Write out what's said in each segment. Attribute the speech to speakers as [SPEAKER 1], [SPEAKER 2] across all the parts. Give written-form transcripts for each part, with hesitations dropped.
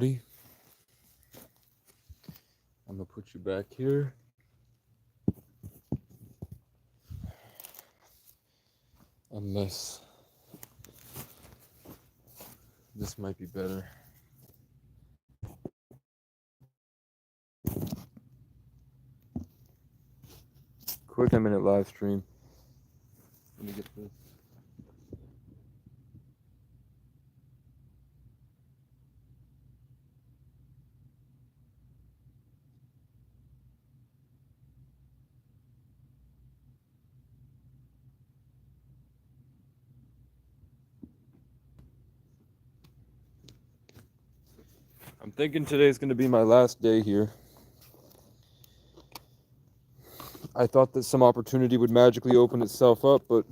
[SPEAKER 1] Ready? I'm gonna put you back here. Unless this might be better. Quick 10-minute live stream. Let me get this. I'm thinking today's gonna be my last day here. I thought that some opportunity would magically open itself up, but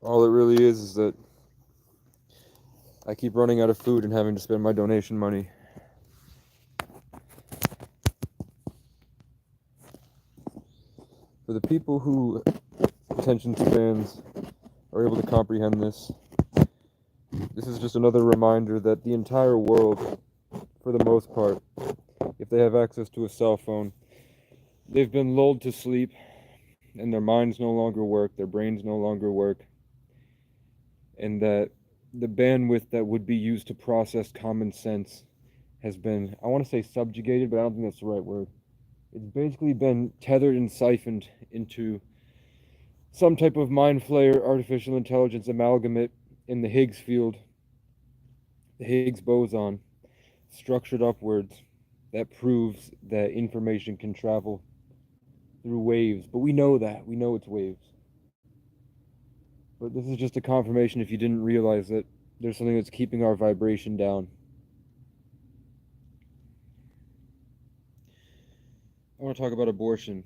[SPEAKER 1] all it really is that I keep running out of food and having to spend my donation money. For the people who attention spans are able to comprehend this, this is just another reminder that the entire world, for the most part, if they have access to a cell phone, they've been lulled to sleep and their minds no longer work, their brains no longer work, and that the bandwidth that would be used to process common sense has been, I want to say subjugated, but I don't think that's the right word. It's basically been tethered and siphoned into some type of mind flayer artificial intelligence amalgamate in the Higgs field, the Higgs boson, structured upwards, that proves that information can travel through waves. But we know that. We know it's waves. But this is just a confirmation if you didn't realize that there's something that's keeping our vibration down. I want to talk about abortion.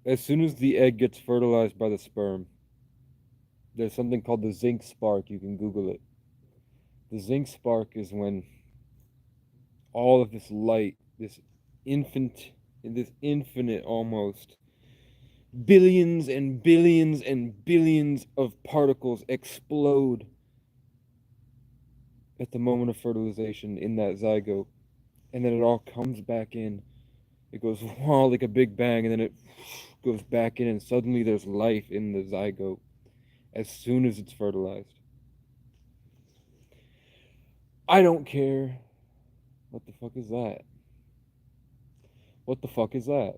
[SPEAKER 1] As soon as the egg gets fertilized by the sperm, there's something called the zinc spark. You can Google it. The zinc spark is when all of this light, this infinite almost, billions and billions and billions of particles explode at the moment of fertilization in that zygote. And then it all comes back in. It goes wow, like a big bang, and then it goes back in, and suddenly there's life in the zygote as soon as it's fertilized. I don't care. What the fuck is that? What the fuck is that?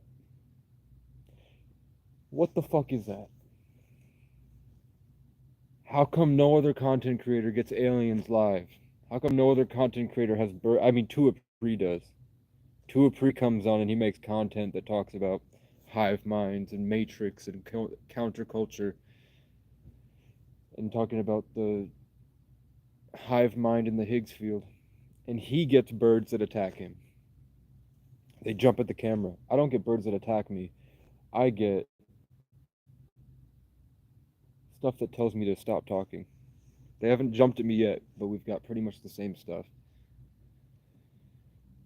[SPEAKER 1] What the fuck is that? How come no other content creator gets aliens live? How come no other content creator has I mean, Tua Pre does. Tua Pre comes on and he makes content that talks about hive minds and Matrix and counterculture and talking about the hive mind in the Higgs field. And he gets birds that attack him. They jump at the camera. I don't get birds that attack me. I get stuff that tells me to stop talking. They haven't jumped at me yet, but we've got pretty much the same stuff.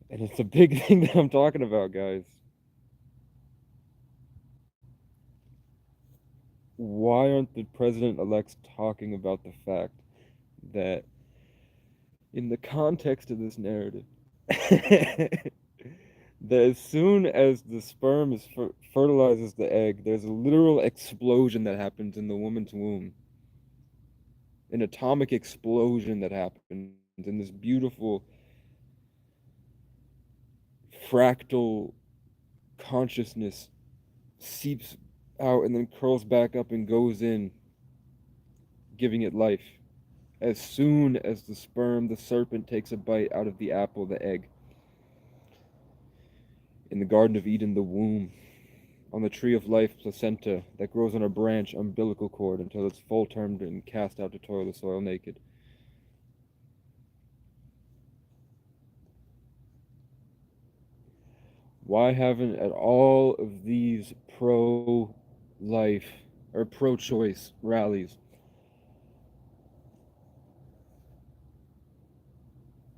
[SPEAKER 1] And it's a big thing that I'm talking about, guys. Why aren't the president elects talking about the fact that, in the context of this narrative, that as soon as the sperm is fertilizes the egg, there's a literal explosion that happens in the woman's womb, an atomic explosion that happens, and this beautiful fractal consciousness seeps out and then curls back up and goes in, giving it life. As soon as the sperm, the serpent, takes a bite out of the apple, the egg. In the Garden of Eden, the womb. On the tree of life, placenta, that grows on a branch, umbilical cord, until it's full termed and cast out to toil the soil naked. Why haven't at all of these pro-life or pro-choice rallies,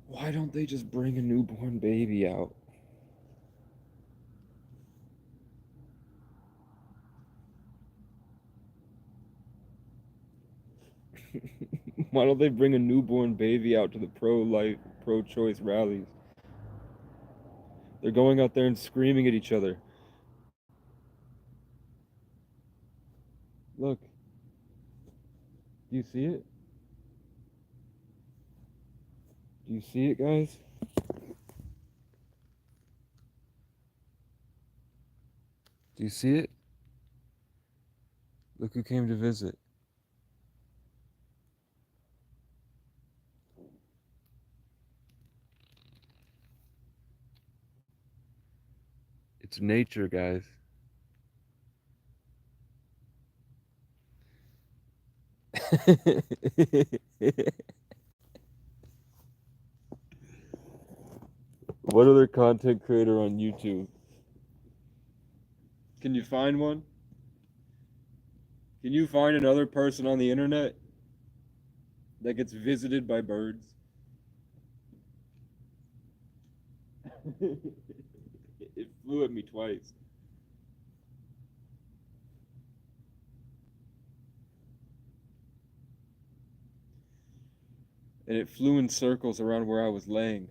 [SPEAKER 1] why don't they just bring a newborn baby out? Why don't they bring a newborn baby out to the pro-life, pro-choice rallies? They're going out there and screaming at each other. Look. Do you see it? Do you see it, guys? Do you see it? Look who came to visit. It's nature, guys. What other content creator on YouTube? Can you find one? Can you find another person on the internet that gets visited by birds? It flew at me twice. And it flew in circles around where I was laying.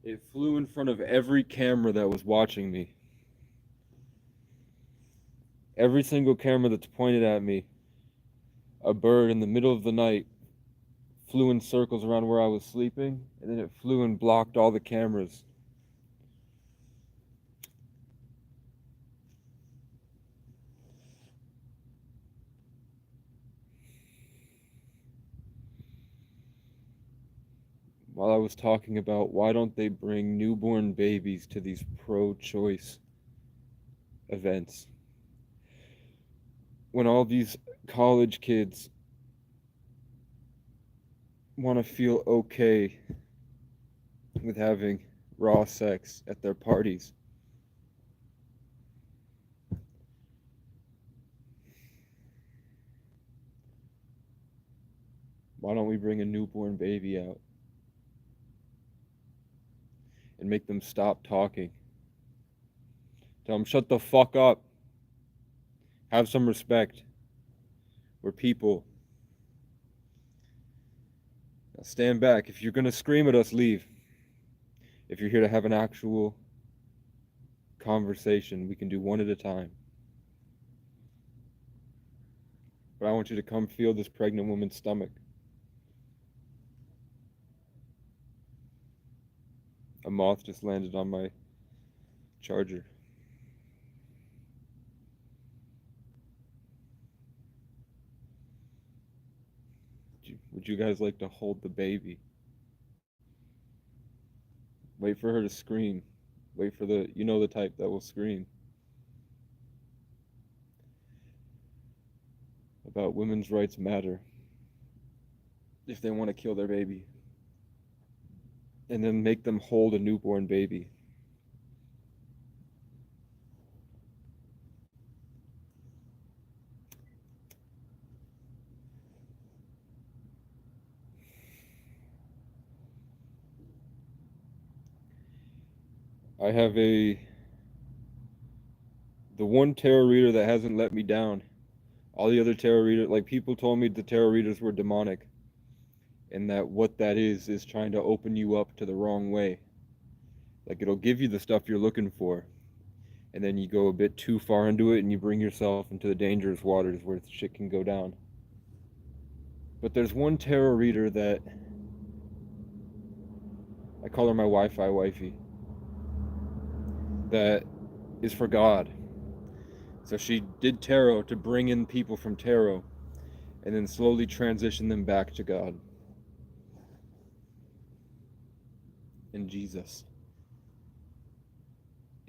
[SPEAKER 1] It flew in front of every camera that was watching me. Every single camera that's pointed at me, a bird in the middle of the night flew in circles around where I was sleeping, and then it flew and blocked all the cameras. While I was talking about why don't they bring newborn babies to these pro-choice events, when all these college kids want to feel okay with having raw sex at their parties. Why don't we bring a newborn baby out and make them stop talking? Tell them, shut the fuck up. Have some respect. We're people. Now stand back. If you're going to scream at us, leave. If you're here to have an actual conversation, we can do one at a time. But I want you to come feel this pregnant woman's stomach. A moth just landed on my charger. Would you guys like to hold the baby? Wait for her to scream. Wait for the, you know, the type that will scream about women's rights matter if they want to kill their baby, and then make them hold a newborn baby. I have the one tarot reader that hasn't let me down. All the other tarot readers, like, people told me the tarot readers were demonic, and that what that is trying to open you up to the wrong way. Like, it'll give you the stuff you're looking for, and then you go a bit too far into it and you bring yourself into the dangerous waters where shit can go down. But there's one tarot reader that I call her my Wi-Fi wifey, that is for God. So she did tarot to bring in people from tarot and then slowly transition them back to God and Jesus.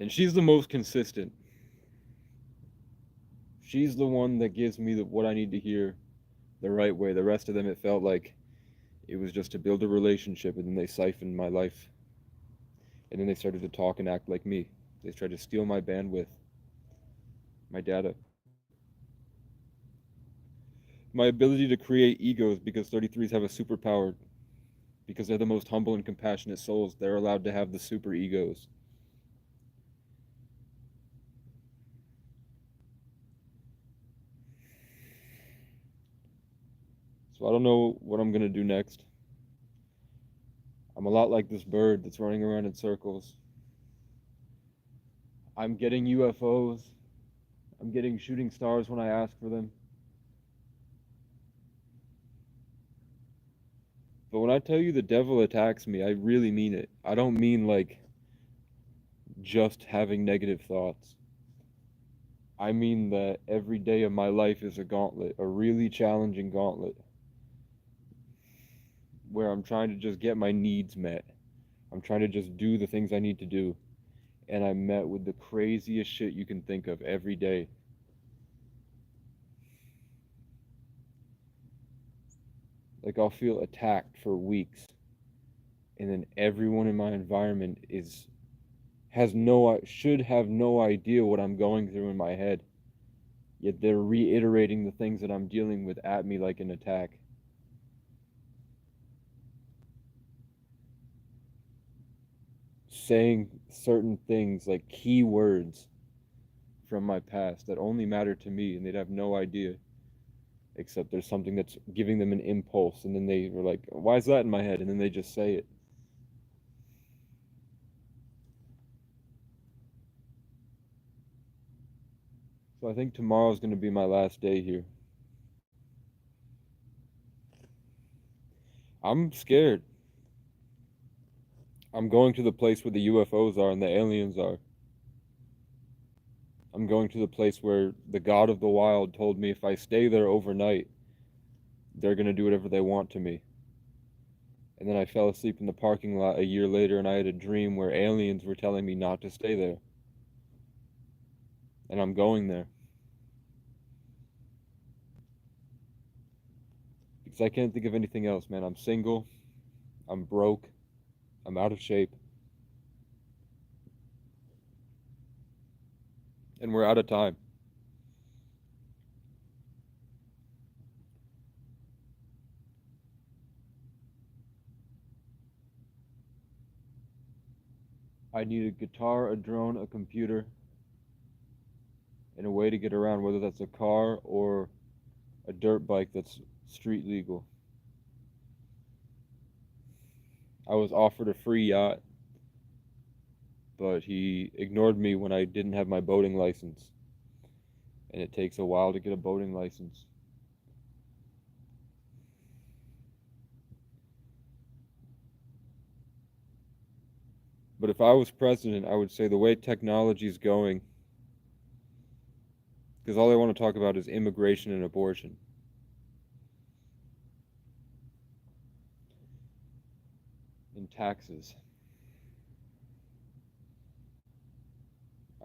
[SPEAKER 1] And she's the most consistent. She's the one that gives me what I need to hear the right way. The rest of them, it felt like it was just to build a relationship, and then they siphoned my life. And then they started to talk and act like me. They tried to steal my bandwidth, my data. My ability to create egos because 33s have a superpower. Because they're the most humble and compassionate souls, they're allowed to have the super egos. So I don't know what I'm going to do next. I'm a lot like this bird that's running around in circles. I'm getting UFOs. I'm getting shooting stars when I ask for them. But when I tell you the devil attacks me, I really mean it. I don't mean like just having negative thoughts. I mean that every day of my life is a gauntlet, a really challenging gauntlet, where I'm trying to just get my needs met. I'm trying to just do the things I need to do. And I'm met with the craziest shit you can think of every day. Like I'll feel attacked for weeks. And then everyone in my environment should have no idea what I'm going through in my head. Yet they're reiterating the things that I'm dealing with at me like an attack. Saying certain things like key words from my past that only matter to me, and they'd have no idea, except there's something that's giving them an impulse, and then they were like, why is that in my head? And then they just say it. So I think tomorrow's going to be my last day here. I'm scared. I'm going to the place where the UFOs are and the aliens are. I'm going to the place where the God of the Wild told me if I stay there overnight, they're going to do whatever they want to me. And then I fell asleep in the parking lot a year later and I had a dream where aliens were telling me not to stay there. And I'm going there. Because I can't think of anything else, man. I'm single. I'm broke. I'm out of shape. And we're out of time. I need a guitar, a drone, a computer, and a way to get around, whether that's a car or a dirt bike that's street legal. I was offered a free yacht, but he ignored me when I didn't have my boating license. And it takes a while to get a boating license. But if I was president, I would say the way technology is going, because all I want to talk about is immigration and abortion. And taxes.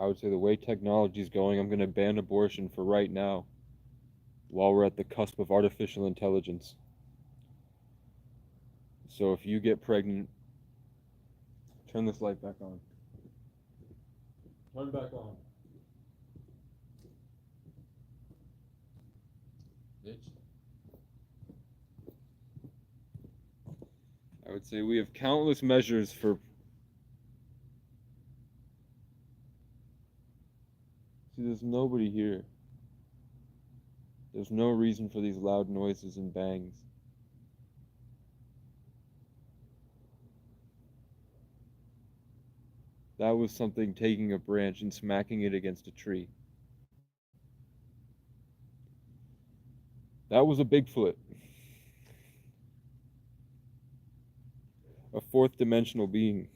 [SPEAKER 1] I would say the way technology is going, I'm going to ban abortion for right now, while we're at the cusp of artificial intelligence. So if you get pregnant, turn this light back on. Turn back on. Bitch. I would say we have countless measures for. See, there's nobody here. There's no reason for these loud noises and bangs. That was something taking a branch and smacking it against a tree. That was a Bigfoot. A fourth dimensional being.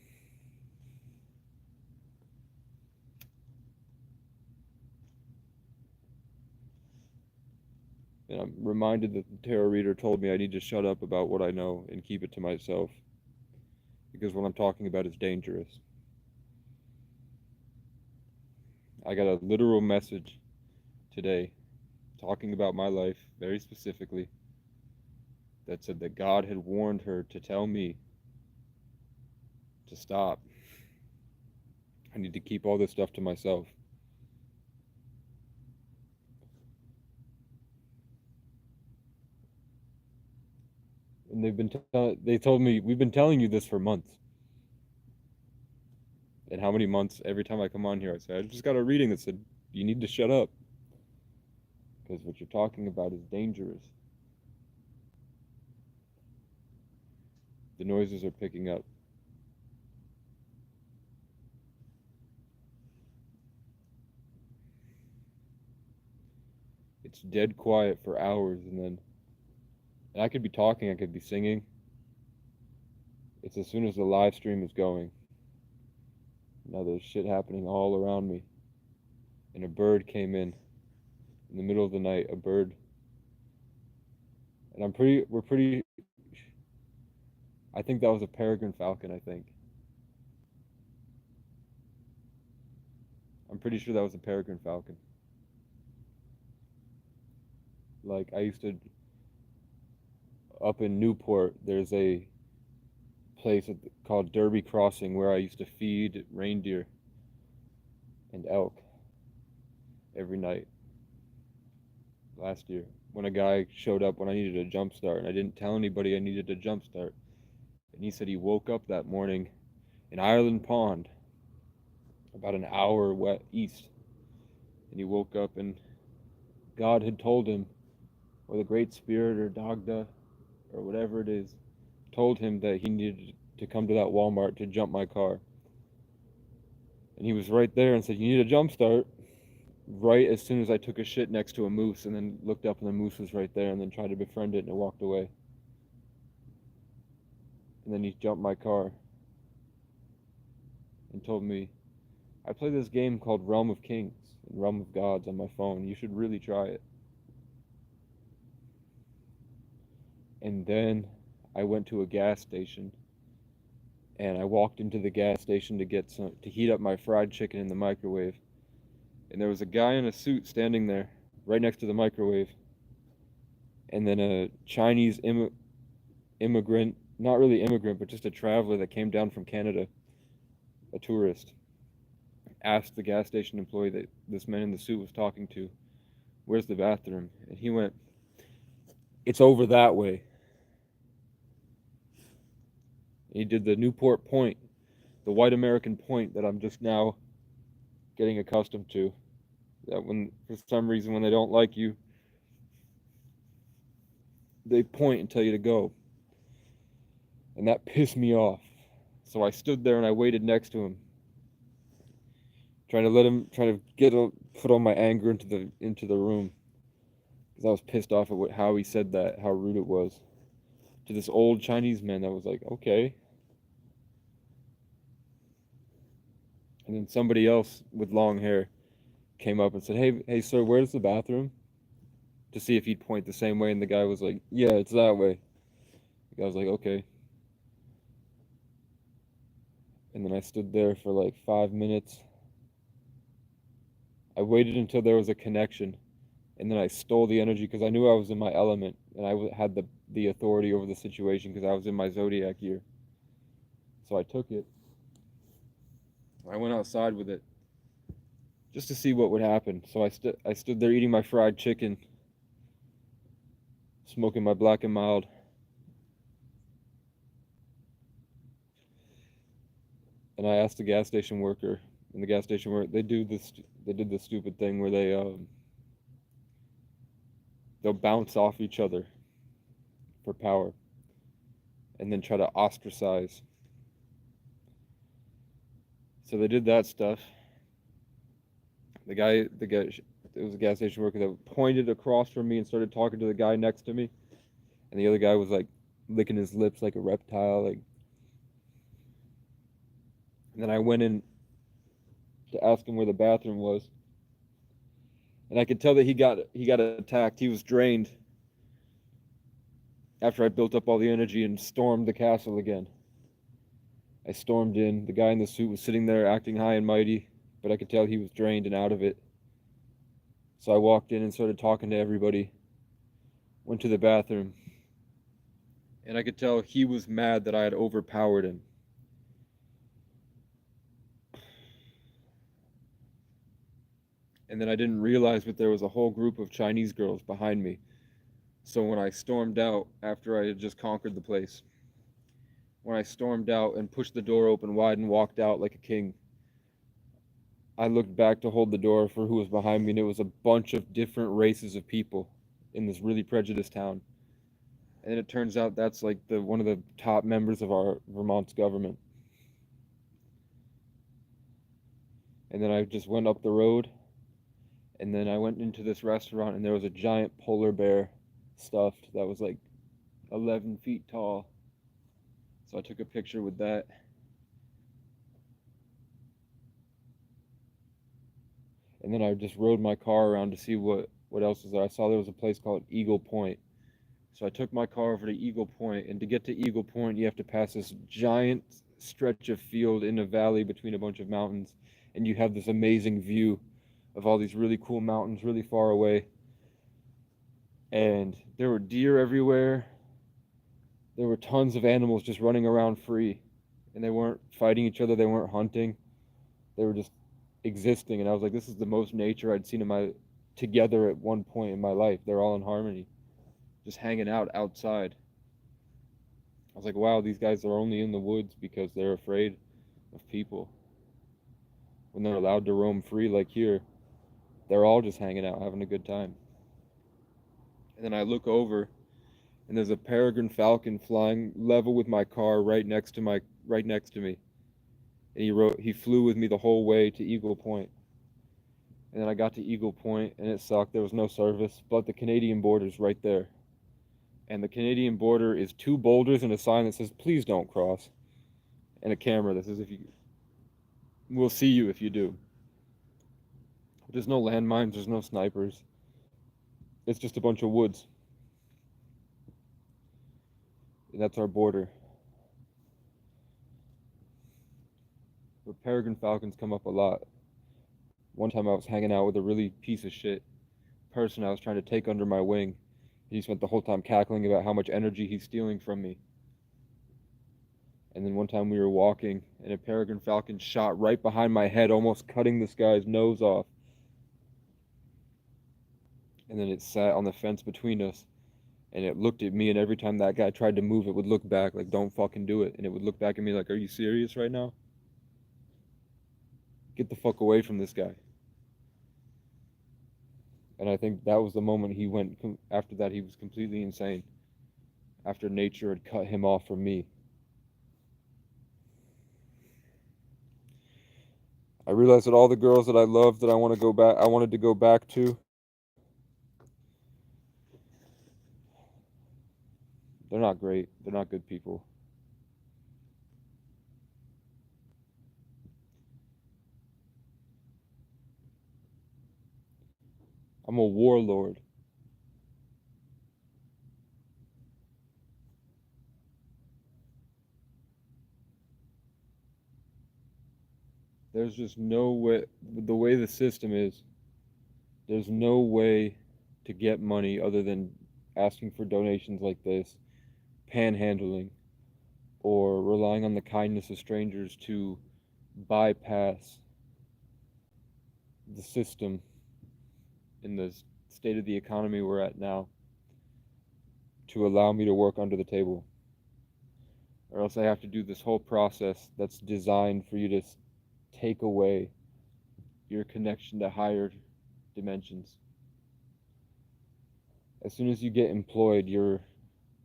[SPEAKER 1] And I'm reminded that the tarot reader told me I need to shut up about what I know and keep it to myself. Because what I'm talking about is dangerous. I got a literal message today talking about my life very specifically that said that God had warned her to tell me to stop. I need to keep all this stuff to myself. And they told me, we've been telling you this for months. And how many months? Every time I come on here, I say, I just got a reading that said, you need to shut up. Because what you're talking about is dangerous. The noises are picking up. It's dead quiet for hours, and I could be talking, I could be singing. It's as soon as the live stream is going. Now there's shit happening all around me. And a bird came in the middle of the night, a bird. And I think that was a peregrine falcon, I think. I'm pretty sure that was a peregrine falcon. Like, I used to, up in Newport, there's a place called Derby Crossing where I used to feed reindeer and elk every night last year, when a guy showed up when I needed a jump start, and I didn't tell anybody I needed a jump start. And he said he woke up that morning in Ireland Pond, about an hour east, and he woke up and God had told him, or the Great Spirit or Dagda or whatever it is, told him that he needed to come to that Walmart to jump my car. And he was right there and said, you need a jump start. Right as soon as I took a shit next to a moose, and then looked up and the moose was right there, and then tried to befriend it, and it walked away. And then he jumped my car and told me, I play this game called Realm of Kings and Realm of Gods on my phone. You should really try it. And then I went to a gas station, and I walked into the gas station to heat up my fried chicken in the microwave. And there was a guy in a suit standing there right next to the microwave. And then a Chinese immigrant, not really immigrant, but just a traveler that came down from Canada, a tourist, asked the gas station employee that this man in the suit was talking to, where's the bathroom? And he went, it's over that way. He did the Newport point, the white American point that I'm just now getting accustomed to. That when, for some reason, when they don't like you, they point and tell you to go. And that pissed me off. So I stood there and I waited next to him, trying to put all my anger into the room, because I was pissed off at how he said that, how rude it was to this old Chinese man that was like, okay. And then somebody else with long hair came up and said, hey, sir, where's the bathroom? To see if he'd point the same way, and the guy was like, yeah, it's that way. The guy was like, okay. And then I stood there for like 5 minutes. I waited until there was a connection, and then I stole the energy because I knew I was in my element, and I had the authority over the situation because I was in my zodiac year. So I took it. I went outside with it just to see what would happen. So I stood there eating my fried chicken, smoking my Black and Mild. And I asked the gas station worker, and the gas station worker, they did this stupid thing where they'll bounce off each other for power, and then try to ostracize. So they did that stuff. It was a gas station worker that pointed across from me and started talking to the guy next to me, and the other guy was like licking his lips like a reptile, like. And then I went in to ask him where the bathroom was, and I could tell that he got attacked. He was drained after I built up all the energy and stormed the castle again. I stormed in. The guy in the suit was sitting there acting high and mighty, but I could tell he was drained and out of it. So I walked in and started talking to everybody, went to the bathroom, and I could tell he was mad that I had overpowered him. And then I didn't realize that there was a whole group of Chinese girls behind me. So when I stormed out after I had just conquered the place, when I stormed out and pushed the door open wide and walked out like a king, I looked back to hold the door for who was behind me, and it was a bunch of different races of people in this really prejudiced town. And it turns out that's like the one of the top members of our Vermont's government. And then I just went up the road, and then I went into this restaurant, and there was a giant polar bear stuffed that was like 11 feet tall. So I took a picture with that. And then I just rode my car around to see what else was there. I saw there was a place called Eagle Point. So I took my car over to Eagle Point, and to get to Eagle Point, you have to pass this giant stretch of field in a valley between a bunch of mountains, and you have this amazing view of all these really cool mountains really far away. And there were deer everywhere. There were tons of animals just running around free, and they weren't fighting each other, they weren't hunting. They were just existing, and I was like, this is the most nature I'd seen in my together at one point in my life. They're all in harmony, just hanging out outside. I was like, wow, these guys are only in the woods because they're afraid of people. When they're allowed to roam free like here, they're all just hanging out, having a good time. And then I look over, and there's a peregrine falcon flying level with my car right next to me. And he flew with me the whole way to Eagle Point. And then I got to Eagle Point, and it sucked. There was no service, but the Canadian border's right there. And the Canadian border is two boulders and a sign that says, please don't cross. And a camera that says, we'll see you if you do. There's no landmines, there's no snipers. It's just a bunch of woods. And that's our border. But peregrine falcons come up a lot. One time I was hanging out with a really piece of shit person I was trying to take under my wing. He spent the whole time cackling about how much energy he's stealing from me. And then one time we were walking, and a peregrine falcon shot right behind my head, almost cutting this guy's nose off. And then it sat on the fence between us, and it looked at me, and every time that guy tried to move, it would look back like, don't fucking do it. And it would look back at me like, are you serious right now? Get the fuck away from this guy. And I think that was the moment he went, after that he was completely insane. After nature had cut him off from me. I realized that all the girls that I loved that I wanted to go back to, they're not great. They're not good people. I'm a warlord. There's just no way, the way the system is, there's no way to get money other than asking for donations like this, panhandling, or relying on the kindness of strangers to bypass the system in the state of the economy we're at now to allow me to work under the table. Or else I have to do this whole process that's designed for you to take away your connection to higher dimensions. As soon as you get employed, you're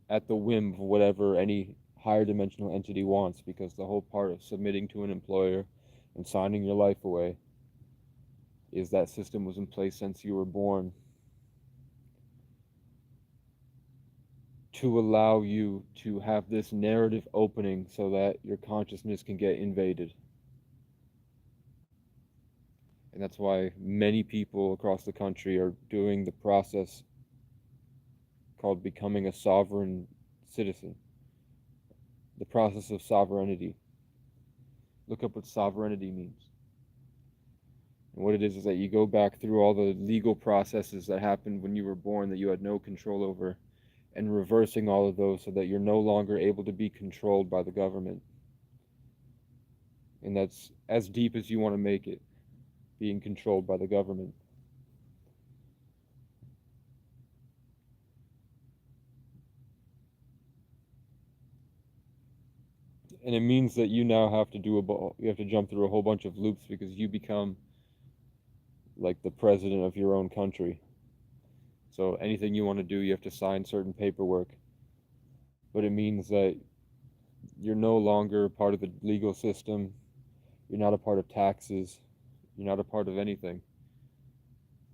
[SPEAKER 1] at the whim of whatever any higher dimensional entity wants, because the whole part of submitting to an employer and signing your life away is that system was in place since you were born to allow you to have this narrative opening so that your consciousness can get invaded. And that's why many people across the country are doing the process called becoming a sovereign citizen. The process of sovereignty. Look up what sovereignty means. And what it is that you go back through all the legal processes that happened when you were born that you had no control over, and reversing all of those so that you're no longer able to be controlled by the government. And that's as deep as you want to make it, being controlled by the government. And it means that you now have to you have to jump through a whole bunch of loops because you become like the president of your own country. So anything you want to do, you have to sign certain paperwork. But it means that you're no longer part of the legal system. You're not a part of taxes. You're not a part of anything.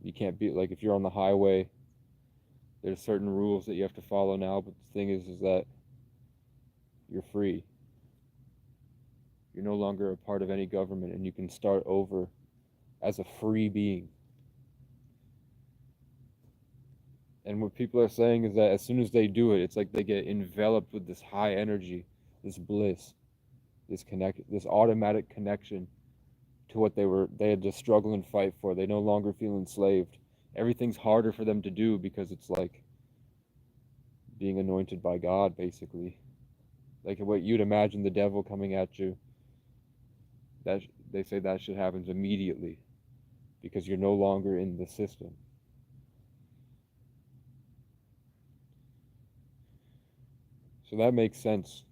[SPEAKER 1] You can't be like if you're on the highway, there's certain rules that you have to follow now, but the thing is that you're free. You're no longer a part of any government and you can start over as a free being. And what people are saying is that as soon as they do it, it's like they get enveloped with this high energy, this bliss, this automatic connection to what they had to struggle and fight for. They no longer feel enslaved. Everything's harder for them to do because it's like being anointed by God, basically. Like what you'd imagine the devil coming at you. That they say that shit happens immediately because you're no longer in the system. So that makes sense.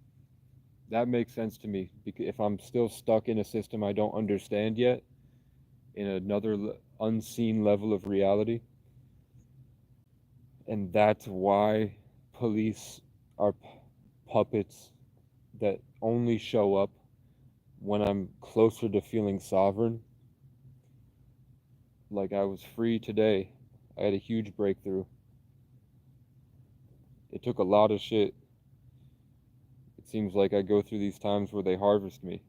[SPEAKER 1] That makes sense to me because if I'm still stuck in a system I don't understand yet, in another unseen level of reality, and that's why police are puppets that only show up when I'm closer to feeling sovereign. Like I was free today. I had a huge breakthrough. It took a lot of shit. It seems like I go through these times where they harvest me.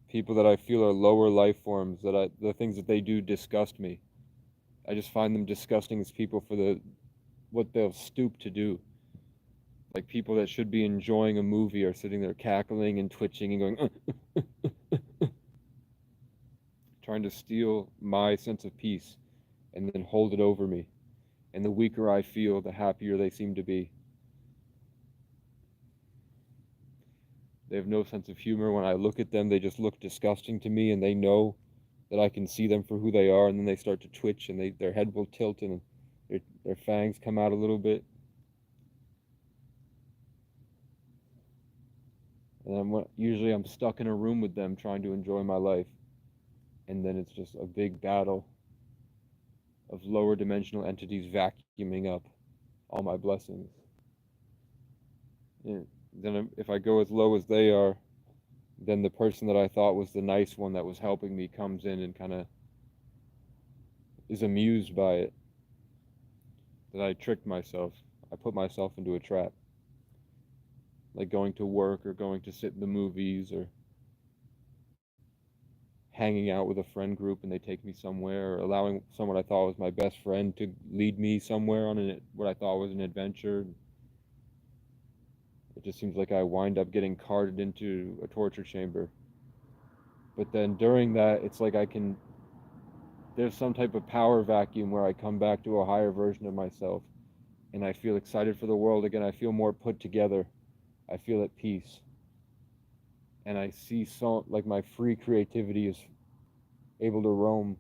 [SPEAKER 1] People that I feel are lower life forms, the things that they do disgust me. I just find them disgusting as people for what they'll stoop to do. Like people that should be enjoying a movie are sitting there cackling and twitching and going, trying to steal my sense of peace and then hold it over me. And the weaker I feel, the happier they seem to be. They have no sense of humor. When I look at them, they just look disgusting to me, and they know that I can see them for who they are, and then they start to twitch, and their head will tilt, and their fangs come out a little bit. And usually I'm stuck in a room with them trying to enjoy my life, and then it's just a big battle of lower dimensional entities vacuuming up all my blessings. And then if I go as low as they are, then the person that I thought was the nice one that was helping me comes in and kind of is amused by it. That I tricked myself. I put myself into a trap. Like going to work or going to sit in the movies or hanging out with a friend group and they take me somewhere, or allowing someone I thought was my best friend to lead me somewhere on what I thought was an adventure. It just seems like I wind up getting carted into a torture chamber. But then during that, it's like there's some type of power vacuum where I come back to a higher version of myself and I feel excited for the world again. I feel more put together. I feel at peace. And I see like my free creativity is able to roam,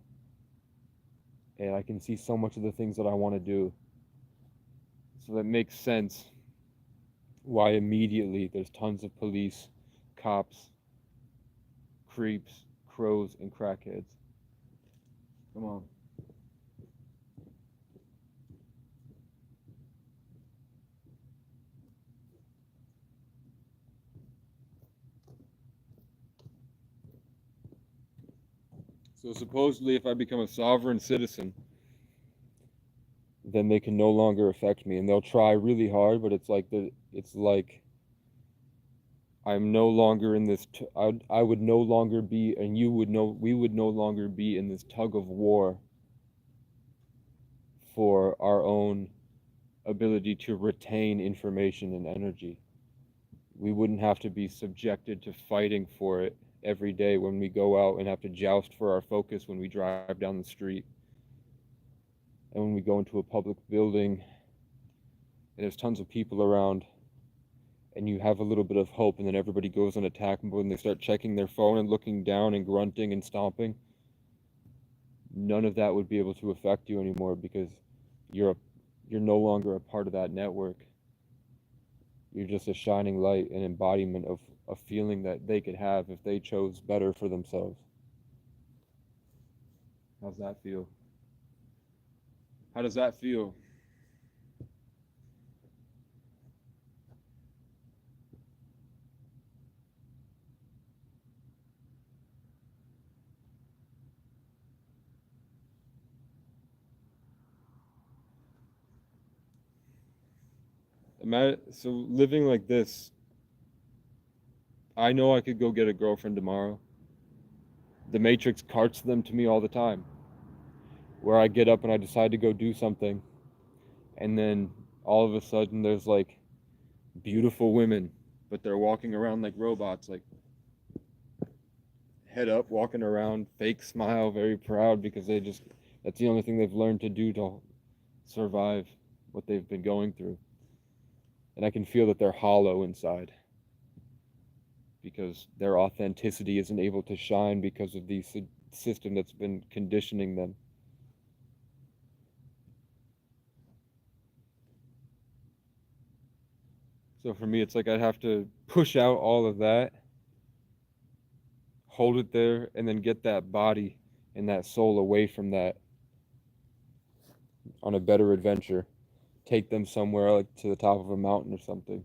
[SPEAKER 1] and I can see so much of the things that I want to do. So that makes sense why immediately there's tons of police, cops, creeps, crows, and crackheads. Come on. So supposedly if I become a sovereign citizen, then they can no longer affect me, and they'll try really hard, but it's like I'm no longer in this I would no longer be, and we would no longer be in this tug of war for our own ability to retain information and energy. We wouldn't have to be subjected to fighting for it every day when we go out and have to joust for our focus when we drive down the street and when we go into a public building and there's tons of people around and you have a little bit of hope and then everybody goes on attack mode and they start checking their phone and looking down and grunting and stomping. None of that would be able to affect you anymore because you're no longer a part of that network. You're just a shining light, an embodiment of a feeling that they could have if they chose better for themselves. How's that feel? How does that feel? So living like this, I know I could go get a girlfriend tomorrow. The Matrix carts them to me all the time, where I get up and I decide to go do something, and then all of a sudden there's like beautiful women, but they're walking around like robots, like head up, walking around, fake smile, very proud because that's the only thing they've learned to do to survive what they've been going through. And I can feel that they're hollow inside because their authenticity isn't able to shine because of the system that's been conditioning them. So for me, it's like I'd have to push out all of that, hold it there, and then get that body and that soul away from that on a better adventure. Take them somewhere like to the top of a mountain or something.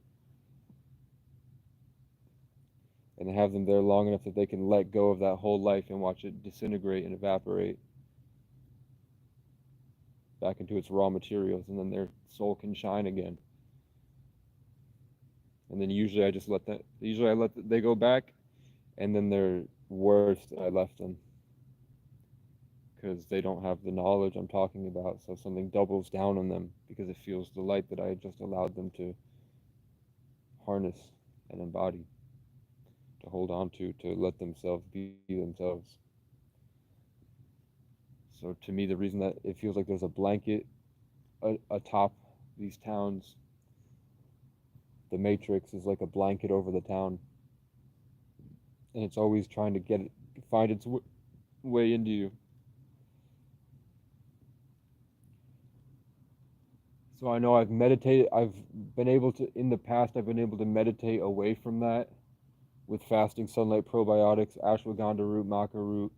[SPEAKER 1] And have them there long enough that they can let go of that whole life and watch it disintegrate and evaporate back into its raw materials, and then their soul can shine again. And then usually I let they go back, and then they're worse I left them because they don't have the knowledge I'm talking about. So something doubles down on them because it feels the light that I just allowed them to harness and embody, to hold on to let themselves be themselves. So to me, the reason that it feels like there's a blanket atop these towns, the Matrix is like a blanket over the town, and it's always trying to find its way into you. So I know I've been able to, in the past, I've been able to meditate away from that with fasting, sunlight, probiotics, ashwagandha root, maca root,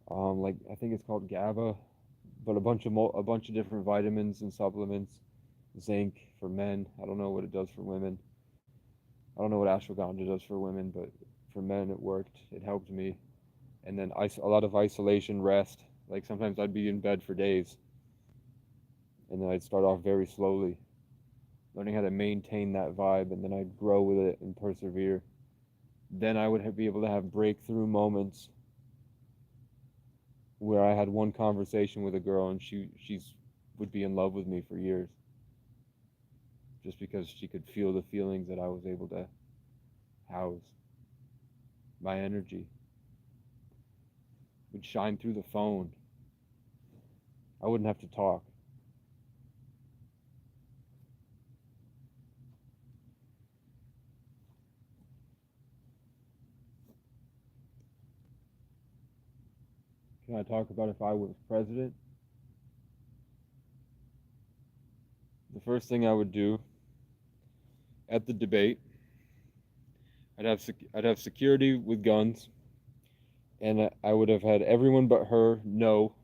[SPEAKER 1] like I think it's called GABA, but a bunch of different vitamins and supplements, zinc for men. I don't know what it does for women. I don't know what ashwagandha does for women, but for men it worked. It helped me. And then a lot of isolation, rest. Like sometimes I'd be in bed for days, and then I'd start off very slowly, learning how to maintain that vibe, and then I'd grow with it and persevere. Then I would be able to have breakthrough moments where I had one conversation with a girl and she's would be in love with me for years, just because she could feel the feelings that I was able to house. My energy would shine through the phone. I wouldn't have to talk. Can I talk about if I was president? The first thing I would do at the debate, I'd have security with guns, and I would have had everyone but her know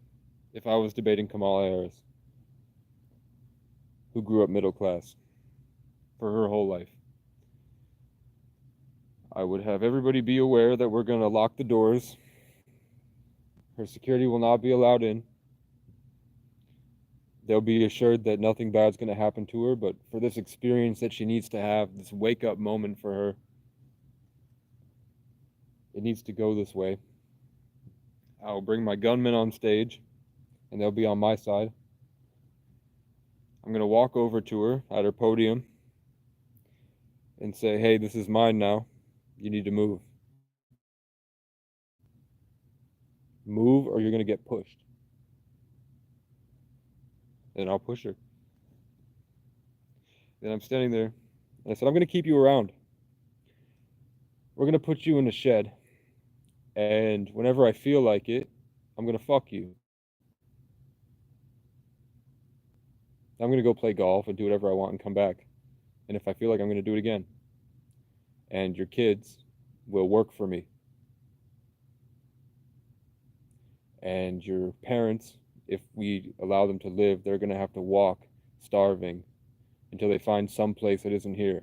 [SPEAKER 1] if I was debating Kamala Harris, who grew up middle class for her whole life. I would have everybody be aware that we're going to lock the doors. Her security will not be allowed in. They'll be assured that nothing bad's going to happen to her, but for this experience that she needs to have, this wake up moment for her, it needs to go this way. I'll bring my gunmen on stage, and they'll be on my side. I'm going to walk over to her at her podium and say, hey, this is mine now. You need to move. Move or you're going to get pushed. And I'll push her. Then I'm standing there, and I said, I'm going to keep you around. We're going to put you in a shed, and whenever I feel like it, I'm going to fuck you. I'm going to go play golf and do whatever I want and come back. And if I feel like I'm going to do it again. And your kids will work for me. And your parents, if we allow them to live, they're going to have to walk starving until they find some place that isn't here.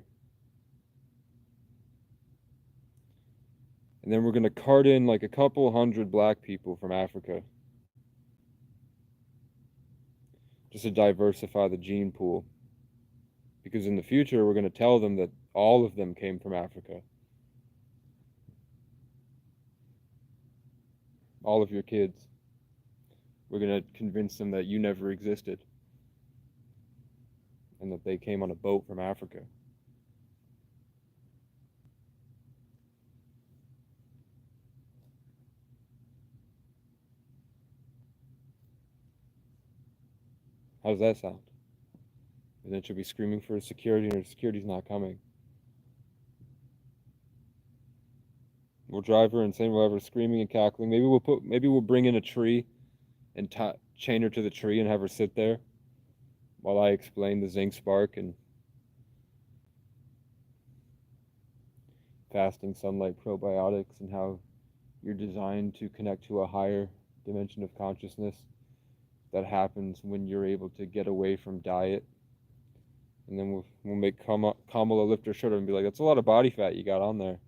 [SPEAKER 1] And then we're going to cart in like a couple hundred black people from Africa just to diversify the gene pool. Because in the future, we're going to tell them that all of them came from Africa. All of your kids. We're going to convince them that you never existed and that they came on a boat from Africa. How does that sound? And then she'll be screaming for security, and her security's not coming. We'll drive her insane. We'll have her screaming and cackling. Maybe we'll bring in a tree and chain her to the tree and have her sit there while I explain the zinc spark and fasting sunlight probiotics and how you're designed to connect to a higher dimension of consciousness that happens when you're able to get away from diet. And then we'll make Kamala lift her shirt and be like, that's a lot of body fat you got on there.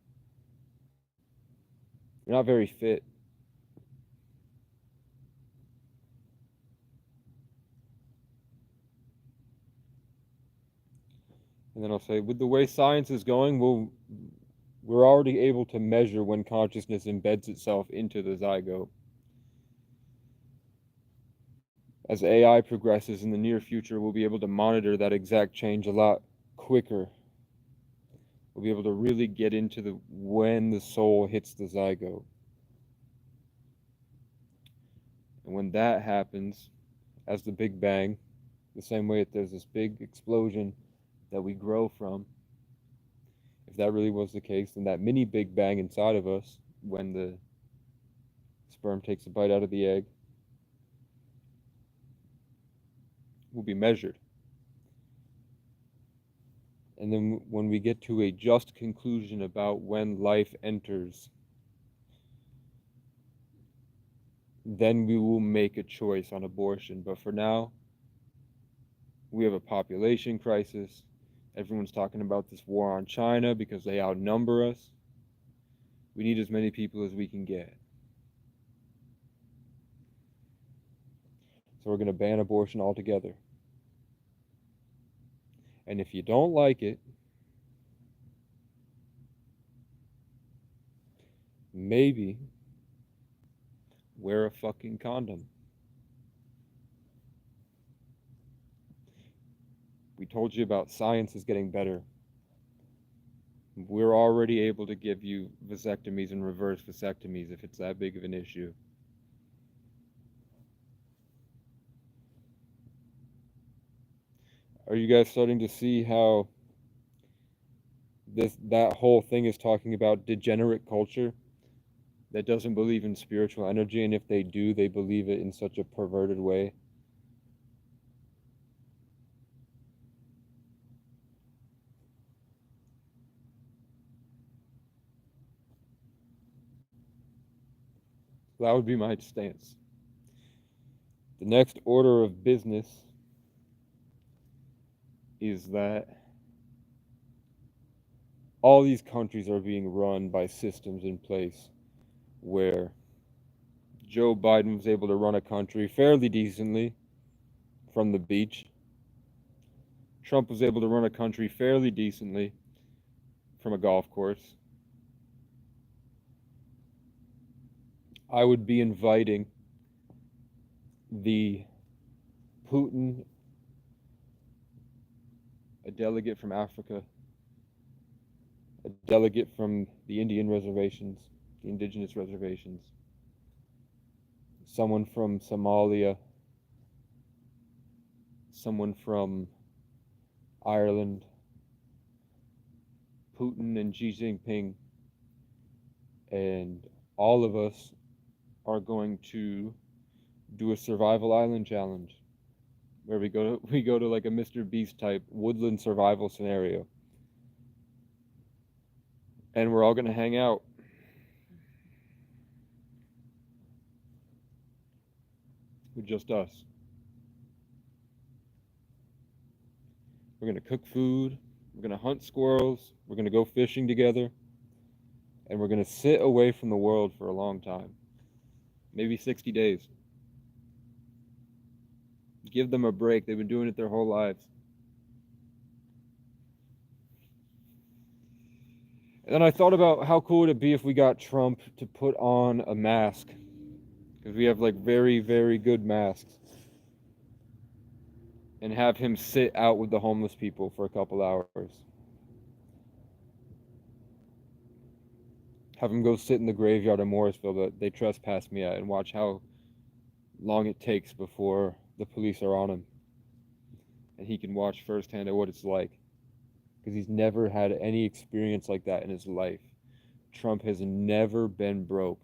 [SPEAKER 1] You're not very fit. And then I'll say, with the way science is going, we're already able to measure when consciousness embeds itself into the zygote. As AI progresses in the near future, we'll be able to monitor that exact change a lot quicker. We'll be able to really get into when the soul hits the zygote. And when that happens, as the Big Bang, the same way that there's this big explosion that we grow from, if that really was the case, then that mini Big Bang inside of us, when the sperm takes a bite out of the egg, will be measured. And then when we get to a just conclusion about when life enters, then we will make a choice on abortion. But for now, we have a population crisis. Everyone's talking about this war on China because they outnumber us. We need as many people as we can get. So we're going to ban abortion altogether. And if you don't like it, maybe wear a fucking condom. We told you about science is getting better. We're already able to give you vasectomies and reverse vasectomies if it's that big of an issue. Are you guys starting to see how that whole thing is talking about degenerate culture that doesn't believe in spiritual energy, and if they do, they believe it in such a perverted way? That would be my stance. The next order of business is that all these countries are being run by systems in place where Joe Biden was able to run a country fairly decently from the beach. Trump was able to run a country fairly decently from a golf course. I would be inviting the Putin, a delegate from Africa, a delegate from the Indian reservations, the indigenous reservations, someone from Somalia, someone from Ireland, Putin and Xi Jinping, and all of us are going to do a survival island challenge where we go to like a Mr. Beast type woodland survival scenario, and we're all gonna hang out. With just us. We're gonna cook food. We're gonna hunt squirrels. We're gonna go fishing together, and we're gonna sit away from the world for a long time, maybe 60 days. Give them a break. They've been doing it their whole lives. And then I thought about how cool would it be if we got Trump to put on a mask, because we have like very, very good masks, and have him sit out with the homeless people for a couple hours. Have him go sit in the graveyard in Morrisville that they trespassed me at and watch how long it takes before the police are on him. And he can watch firsthand at what it's like, because he's never had any experience like that in his life. Trump has never been broke.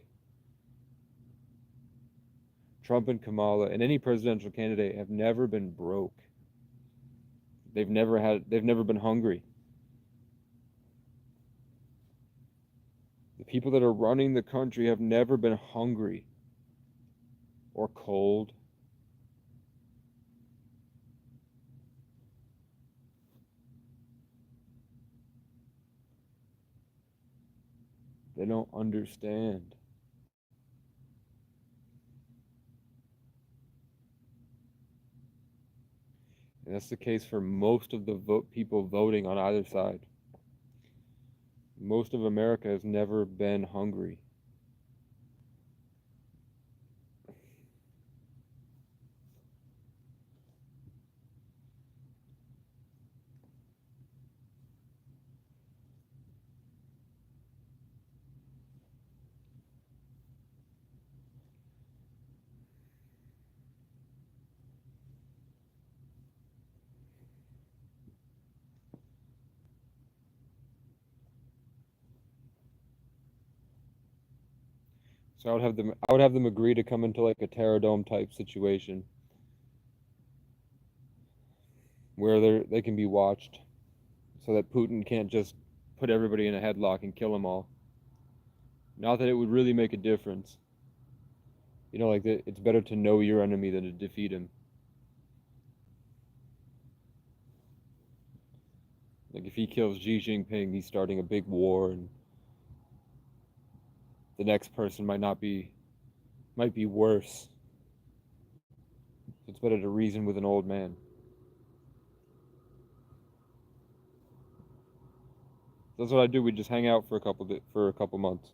[SPEAKER 1] Trump and Kamala and any presidential candidate have never been broke. They've never been hungry. The people that are running the country have never been hungry or cold. They don't understand. And that's the case for most of the people voting on either side. Most of America has never been hungry. So I would have them agree to come into like a Terror Dome type situation where they can be watched, so that Putin can't just put everybody in a headlock and kill them all. Not that it would really make a difference. Like it's better to know your enemy than to defeat him. Like if he kills Xi Jinping, he's starting a big war, and the next person might be worse. It's better to reason with an old man. That's what I do. We just hang out for a couple months.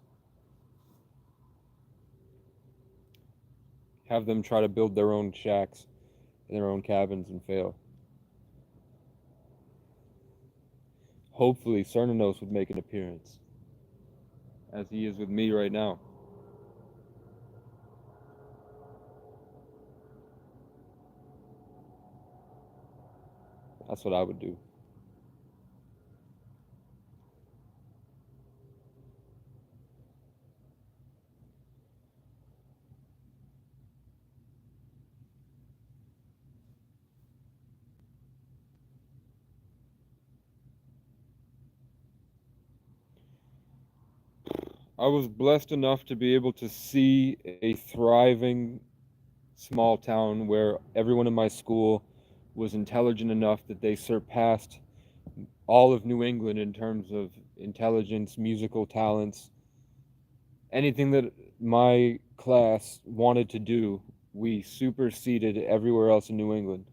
[SPEAKER 1] Have them try to build their own shacks and their own cabins and fail. Hopefully, Cernanos would make an appearance, as he is with me right now. That's what I would do. I was blessed enough to be able to see a thriving small town where everyone in my school was intelligent enough that they surpassed all of New England in terms of intelligence, musical talents, anything that my class wanted to do, we superseded everywhere else in New England.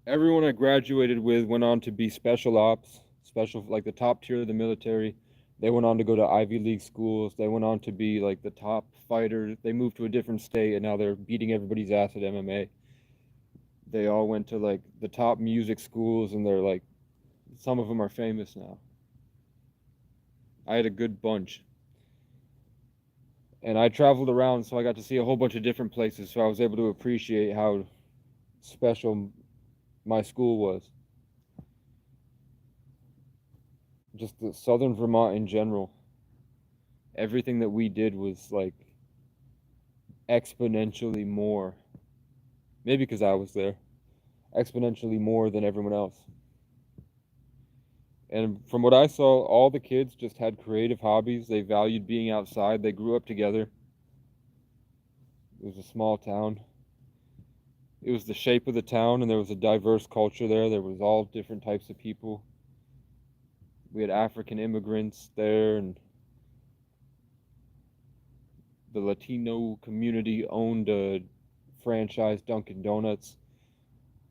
[SPEAKER 1] Everyone I graduated with went on to be special ops, like the top tier of the military. They went on to go to Ivy League schools. They went on to be like the top fighters. They moved to a different state and now they're beating everybody's ass at MMA. They all went to like the top music schools and they're like, some of them are famous now. I had a good bunch. And I traveled around, so I got to see a whole bunch of different places, so I was able to appreciate how special my school was. just the southern Vermont in general, everything that we did was like exponentially more. Maybe because I was there, exponentially more than everyone else. And from what I saw, all the kids just had creative hobbies. They valued being outside. They grew up together. It was a small town. It was the shape of the town, and there was a diverse culture there. There was all different types of people. We had African immigrants there, and the Latino community owned a franchise Dunkin' Donuts.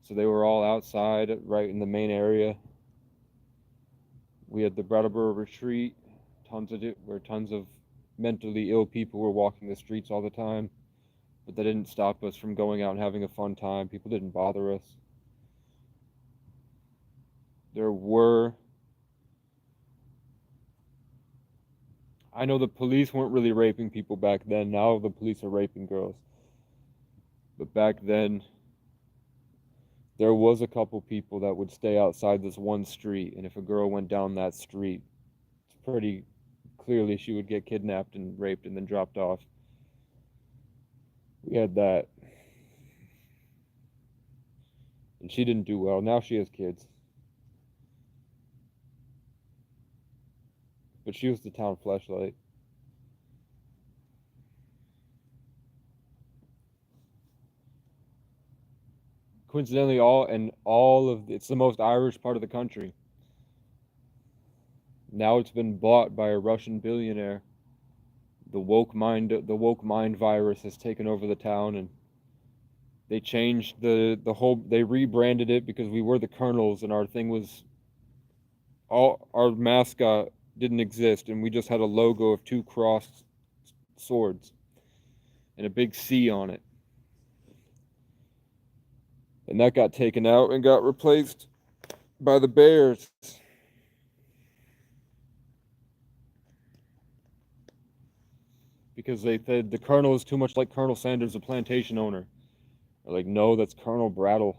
[SPEAKER 1] So they were all outside, right in the main area. We had the Brattleboro Retreat, where tons of mentally ill people were walking the streets all the time. But that didn't stop us from going out and having a fun time. People didn't bother us. I know the police weren't really raping people back then. Now the police are raping girls. But back then, there was a couple people that would stay outside this one street, and if a girl went down that street, it's pretty clearly she would get kidnapped and raped and then dropped off. We had that. And she didn't do well. Now she has kids. But she was the town fleshlight. Coincidentally, it's the most Irish part of the country. Now it's been bought by a Russian billionaire. The woke mind virus has taken over the town, and they changed they rebranded it because we were the Colonels, and our mascot didn't exist, and we just had a logo of two crossed swords and a big C on it. And that got taken out and got replaced by the Bears. Because they said the Colonel is too much like Colonel Sanders, a plantation owner. They're like, no, that's Colonel Brattle.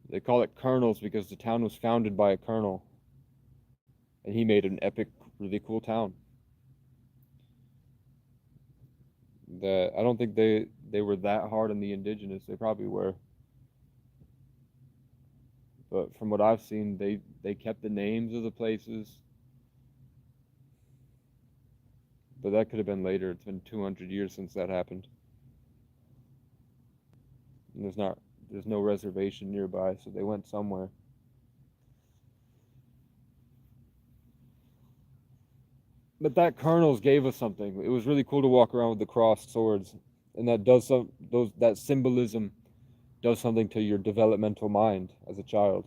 [SPEAKER 1] They call it Colonels because the town was founded by a colonel. And he made an epic, really cool town. I don't think they were that hard on the indigenous. They probably were. But from what I've seen, they kept the names of the places. But that could have been later. It's been 200 years since that happened. And there's no reservation nearby, so they went somewhere. But that Colonels gave us something. It was really cool to walk around with the crossed swords, and that symbolism does something to your developmental mind as a child.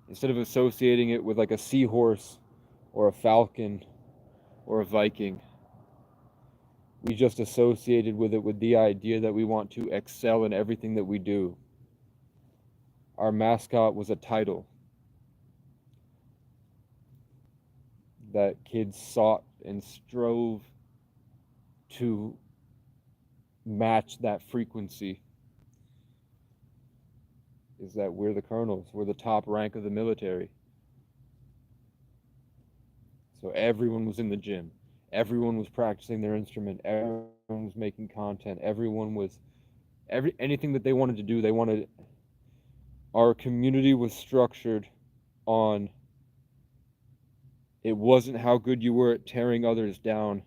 [SPEAKER 1] Instead of associating it with like a seahorse or a falcon or a Viking, we just associated with it with the idea that we want to excel in everything that we do. Our mascot was a title that kids sought and strove to match that frequency. Is that we're the Colonels, we're the top rank of the military. So everyone was in the gym, everyone was practicing their instrument, everyone was making content, anything that they wanted to do, our community was structured on, it wasn't how good you were at tearing others down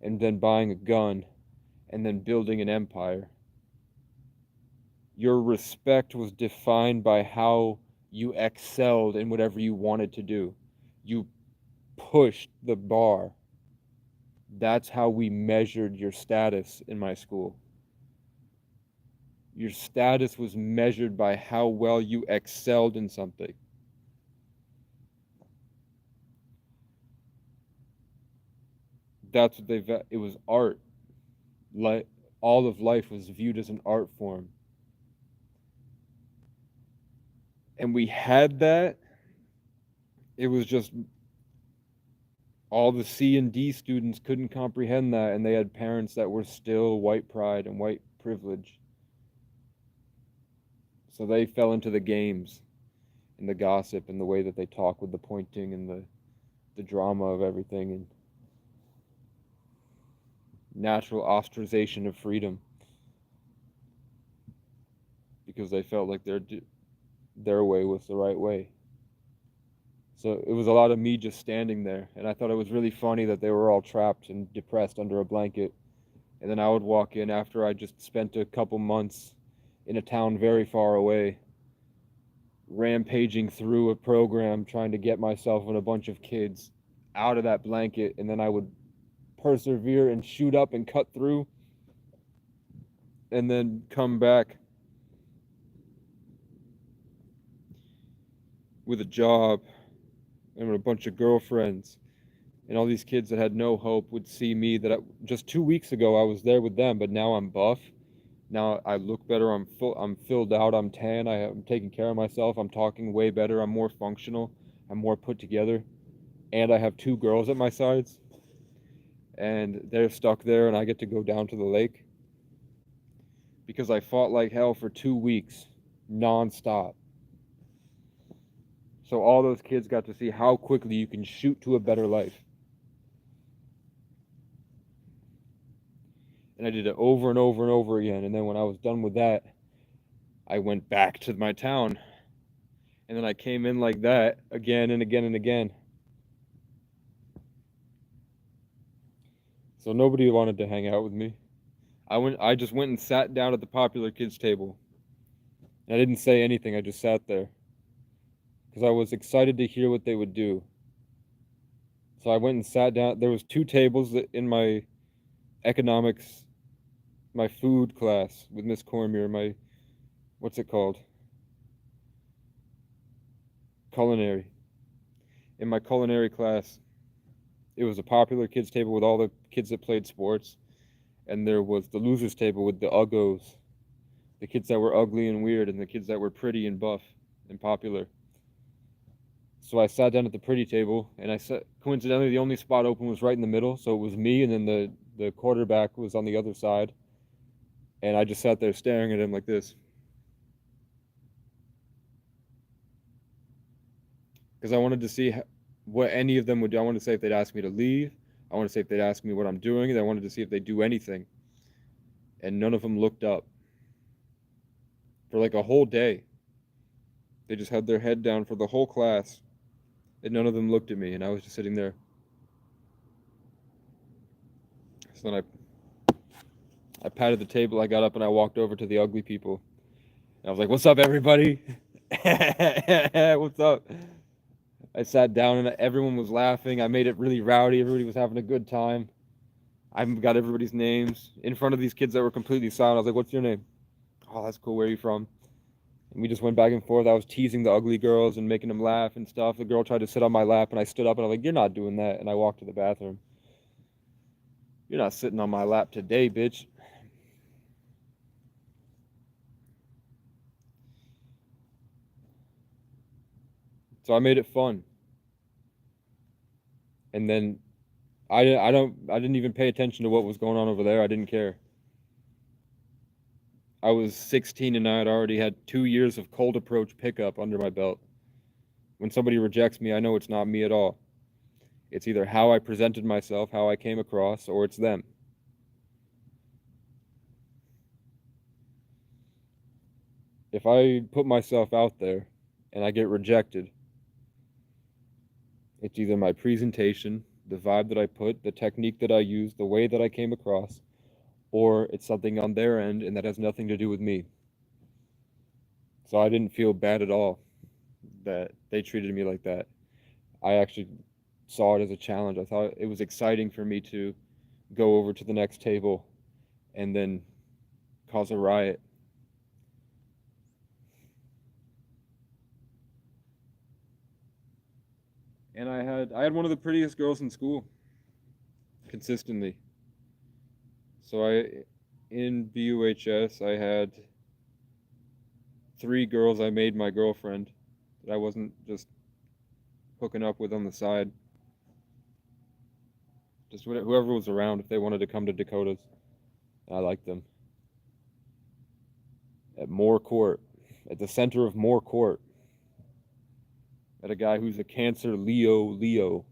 [SPEAKER 1] and then buying a gun and then building an empire. Your respect was defined by how you excelled in whatever you wanted to do. You pushed the bar. That's how we measured your status in my school. Your status was measured by how well you excelled in something. It was art. Like all of life was viewed as an art form. And we had that. It was just all the C and D students couldn't comprehend that, and they had parents that were still white pride and white privilege. So they fell into the games and the gossip and the way that they talk with the pointing and the drama of everything and natural ostracization of freedom, because they felt like their way was the right way. So it was a lot of me just standing there, and I thought it was really funny that they were all trapped and depressed under a blanket. And then I would walk in after I just spent a couple months in a town very far away, rampaging through a program trying to get myself and a bunch of kids out of that blanket, and then I would persevere and shoot up and cut through, and then come back with a job and with a bunch of girlfriends. And all these kids that had no hope would see me just 2 weeks ago I was there with them, but now I'm buff. Now I look better. I'm filled out. I'm tan. I'm taking care of myself. I'm talking way better. I'm more functional. I'm more put together. And I have 2 girls at my sides. And they're stuck there, and I get to go down to the lake because I fought like hell for 2 weeks, nonstop. So all those kids got to see how quickly you can shoot to a better life. And I did it over and over and over again. And then when I was done with that, I went back to my town. And then I came in like that again and again and again. So nobody wanted to hang out with me. I just went and sat down at the popular kids table. And I didn't say anything. I just sat there because I was excited to hear what they would do. So I went and sat down. There was 2 tables in my economics, my food class with Miss Cormier, what's it called? Culinary. In my culinary class, it was a popular kids table with all the kids that played sports, and there was the losers table with the uggos, the kids that were ugly and weird, and the kids that were pretty and buff and popular. So I sat down at the pretty table, and coincidentally the only spot open was right in the middle, so it was me, and then the quarterback was on the other side, and I just sat there staring at him like this, because I wanted to see what any of them would do. I wanted to say if they'd ask me to leave. I wanted to say if they'd ask me what I'm doing, and I wanted to see if they'd do anything. And none of them looked up for like a whole day. They just had their head down for the whole class, and none of them looked at me, and I was just sitting there. So then I patted the table, I got up, and I walked over to the ugly people. And I was like, "What's up, everybody? What's up?" I sat down, and everyone was laughing. I made it really rowdy. Everybody was having a good time. I got everybody's names in front of these kids that were completely silent. I was like, "What's your name?" "Oh, that's cool. Where are you from?" And we just went back and forth. I was teasing the ugly girls and making them laugh and stuff. The girl tried to sit on my lap, and I stood up, and I was like, "You're not doing that." And I walked to the bathroom. "You're not sitting on my lap today, bitch." So I made it fun. And then I didn't even pay attention to what was going on over there. I didn't care. I was 16 and I had already had 2 years of cold approach pickup under my belt. When somebody rejects me, I know it's not me at all. It's either how I presented myself, how I came across, or it's them. If I put myself out there and I get rejected, it's either my presentation, the vibe that I put, the technique that I used, the way that I came across, or it's something on their end and that has nothing to do with me. So I didn't feel bad at all that they treated me like that. I actually saw it as a challenge. I thought it was exciting for me to go over to the next table and then cause a riot. And I had one of the prettiest girls in school consistently. So in BUHS I had 3 girls I made my girlfriend that I wasn't just hooking up with on the side. Just whoever was around, if they wanted to come to Dakotas, I liked them. At Moore Court, at the center of Moore Court, at a guy who's a Cancer Leo.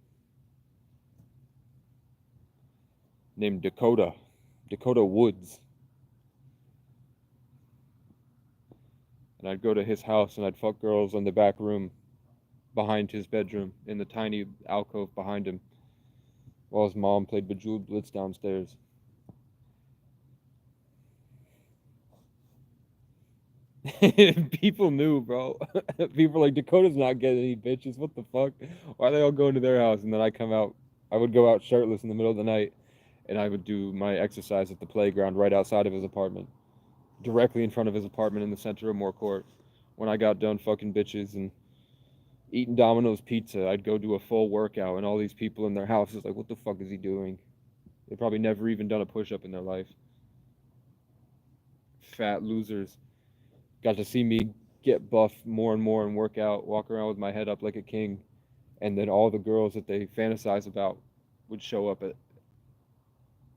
[SPEAKER 1] named Dakota Woods. And I'd go to his house and I'd fuck girls in the back room behind his bedroom in the tiny alcove behind him while his mom played Bejeweled Blitz downstairs. People knew, bro. People were like, Dakota's not getting any bitches. What the fuck? Why are they all going to their house? And then I would go out shirtless in the middle of the night and I would do my exercise at the playground right outside of his apartment, directly in front of his apartment in the center of Moore Court. When I got done fucking bitches and eating Domino's pizza, I'd go do a full workout, and all these people in their houses like, what the fuck is he doing? They probably never even done a push-up in their life. Fat losers. Got to see me get buff more and more and work out, walk around with my head up like a king, and then all the girls that they fantasize about would show up at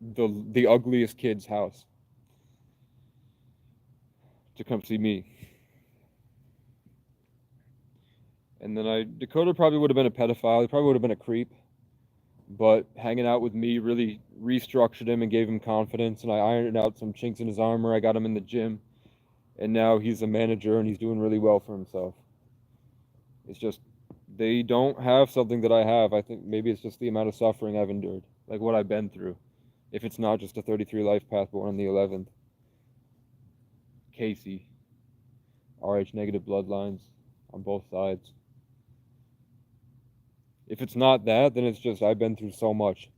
[SPEAKER 1] the ugliest kid's house to come see me. And then Dakota probably would have been a pedophile. He probably would have been a creep. But hanging out with me really restructured him and gave him confidence. And I ironed out some chinks in his armor. I got him in the gym. And now he's a manager and he's doing really well for himself. It's just, they don't have something that I have. I think maybe it's just the amount of suffering I've endured, like what I've been through. If it's not just a 33 life path born on the 11th. Casey. RH negative bloodlines on both sides. If it's not that, then it's just I've been through so much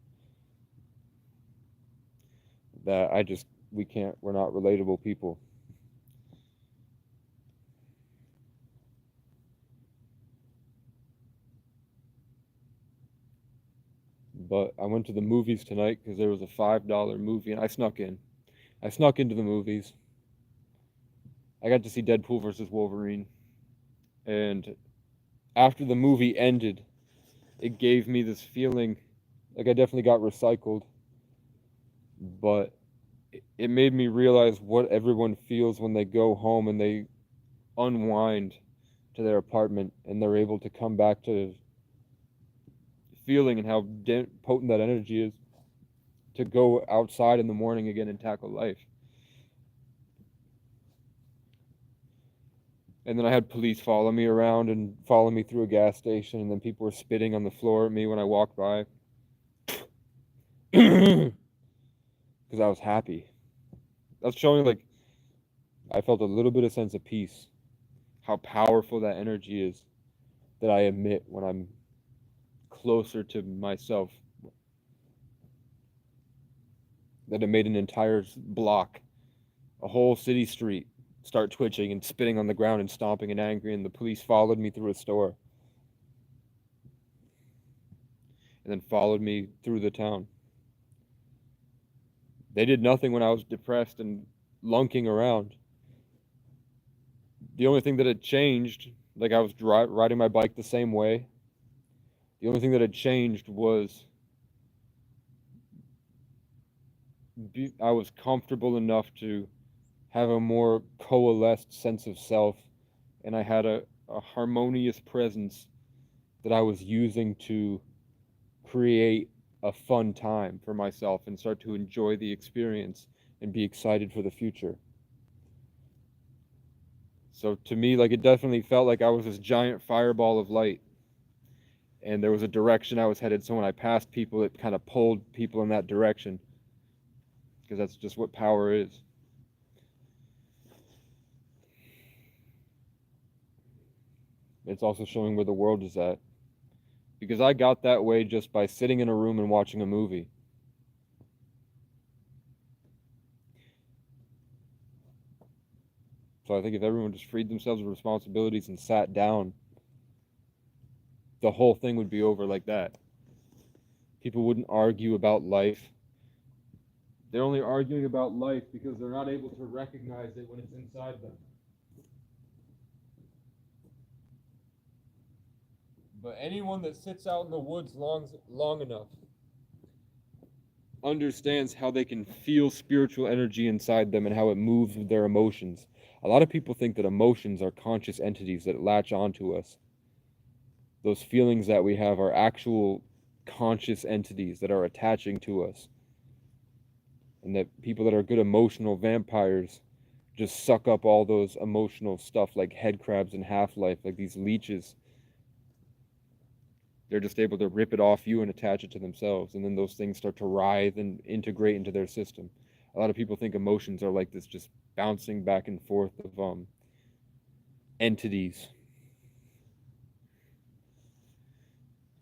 [SPEAKER 1] that we're not relatable people. But I went to the movies tonight because there was a $5 movie and I snuck in. I snuck into the movies. I got to see Deadpool versus Wolverine. And after the movie ended, it gave me this feeling like I definitely got recycled. But it made me realize what everyone feels when they go home and they unwind to their apartment and they're able to come back to feeling and how potent that energy is to go outside in the morning again and tackle life. And then I had police follow me around and follow me through a gas station, and then people were spitting on the floor at me when I walked by. Because I was happy. That's showing, like, I felt a little bit of sense of peace. How powerful that energy is that I emit when I'm closer to myself. That it made an entire block, a whole city street, start twitching and spitting on the ground and stomping and angry, and the police followed me through a store. And then followed me through the town. They did nothing when I was depressed and lunking around. The only thing that had changed, like I was riding my bike the same way, the only thing that had changed was I was comfortable enough to have a more coalesced sense of self, and I had a harmonious presence that I was using to create a fun time for myself and start to enjoy the experience and be excited for the future. So to me, like, it definitely felt like I was this giant fireball of light, and there was a direction I was headed. So when I passed people, it kind of pulled people in that direction, because that's just what power is. It's also showing where the world is at, because I got that way just by sitting in a room and watching a movie. So I think if everyone just freed themselves of responsibilities and sat down, the whole thing would be over like that. People wouldn't argue about life. They're only arguing about life because they're not able to recognize it when it's inside them. But anyone that sits out in the woods long enough understands how they can feel spiritual energy inside them and how it moves with their emotions. A lot of people think that emotions are conscious entities that latch onto us. Those feelings that we have are actual conscious entities that are attaching to us. and that people that are good emotional vampires just suck up all those emotional stuff like head crabs in Half-Life, like these leeches. They're just able to rip it off you and attach it to themselves, and then those things start to writhe and integrate into their system. A lot of people think emotions are like this just bouncing back and forth of entities,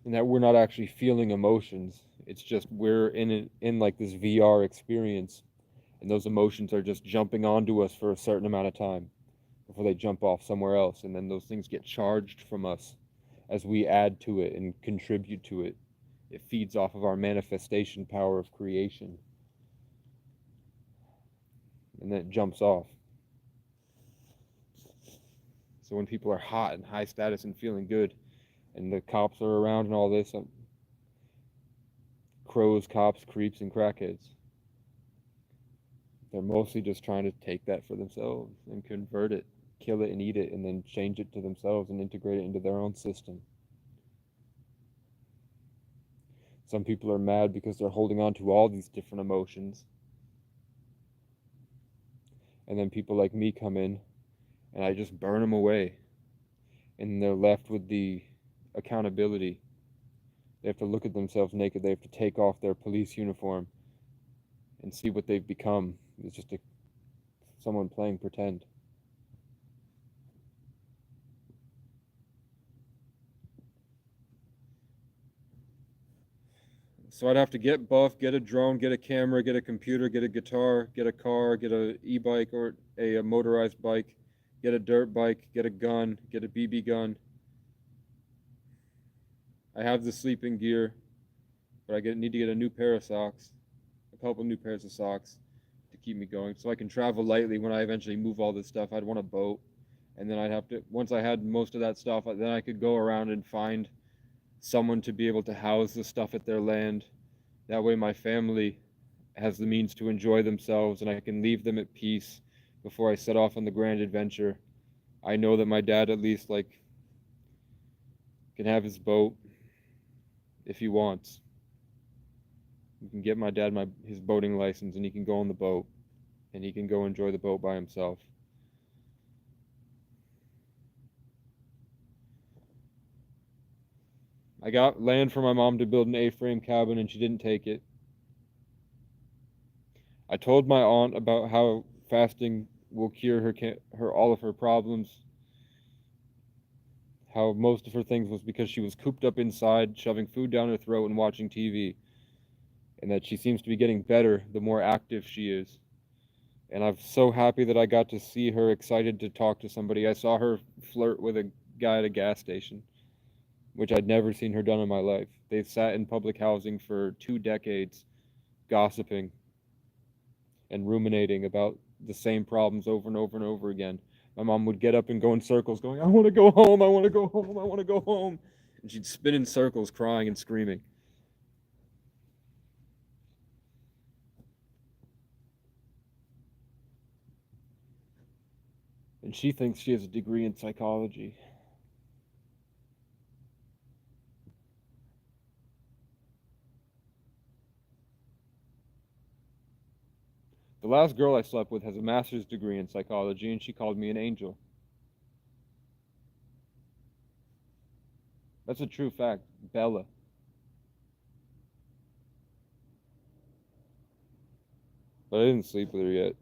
[SPEAKER 1] and that we're not actually feeling emotions. It's just we're in like this VR experience, and those emotions are just jumping onto us for a certain amount of time before they jump off somewhere else, and then those things get charged from us as we add to it and contribute to it. It feeds off of our manifestation power of creation, and then it jumps off. So when people are hot and high status and feeling good, and the cops are around and all this, crows, cops, creeps, and crackheads, they're mostly just trying to take that for themselves and convert it, kill it and eat it, and then change it to themselves and integrate it into their own system. Some people are mad because they're holding on to all these different emotions. And then people like me come in and I just burn them away. And they're left with the accountability. They have to look at themselves naked. They have to take off their police uniform and see what they've become. It's just someone playing pretend. So I'd have to get buff, get a drone, get a camera, get a computer, get a guitar, get a car, get a e-bike or a motorized bike, get a dirt bike, get a gun, get a BB gun. I have the sleeping gear, but need to get a new pair of socks, a couple new pairs of socks to keep me going, so I can travel lightly. When I eventually move all this stuff, I'd want a boat, and then I'd have to, once I had most of that stuff, then I could go around and find someone to be able to house the stuff at their land. That way my family has the means to enjoy themselves, and I can leave them at peace before I set off on the grand adventure. I know that my dad at least like can have his boat if he wants. You can get my dad his boating license, and he can go on the boat, and he can go enjoy the boat by himself. I got land for my mom to build an A-frame cabin, and she didn't take it. I told my aunt about how fasting will cure her all of her problems. How most of her things was because she was cooped up inside, shoving food down her throat and watching TV. And that she seems to be getting better the more active she is. And I'm so happy that I got to see her excited to talk to somebody. I saw her flirt with a guy at a gas station, which I'd never seen her done in my life. They sat in public housing for 2 decades, gossiping and ruminating about the same problems over and over and over again. My mom would get up and go in circles going, I want to go home, I want to go home, I want to go home. And she'd spin in circles crying and screaming. And she thinks she has a degree in psychology. The last girl I slept with has a master's degree in psychology, and she called me an angel. That's a true fact. Bella. But I didn't sleep with her yet.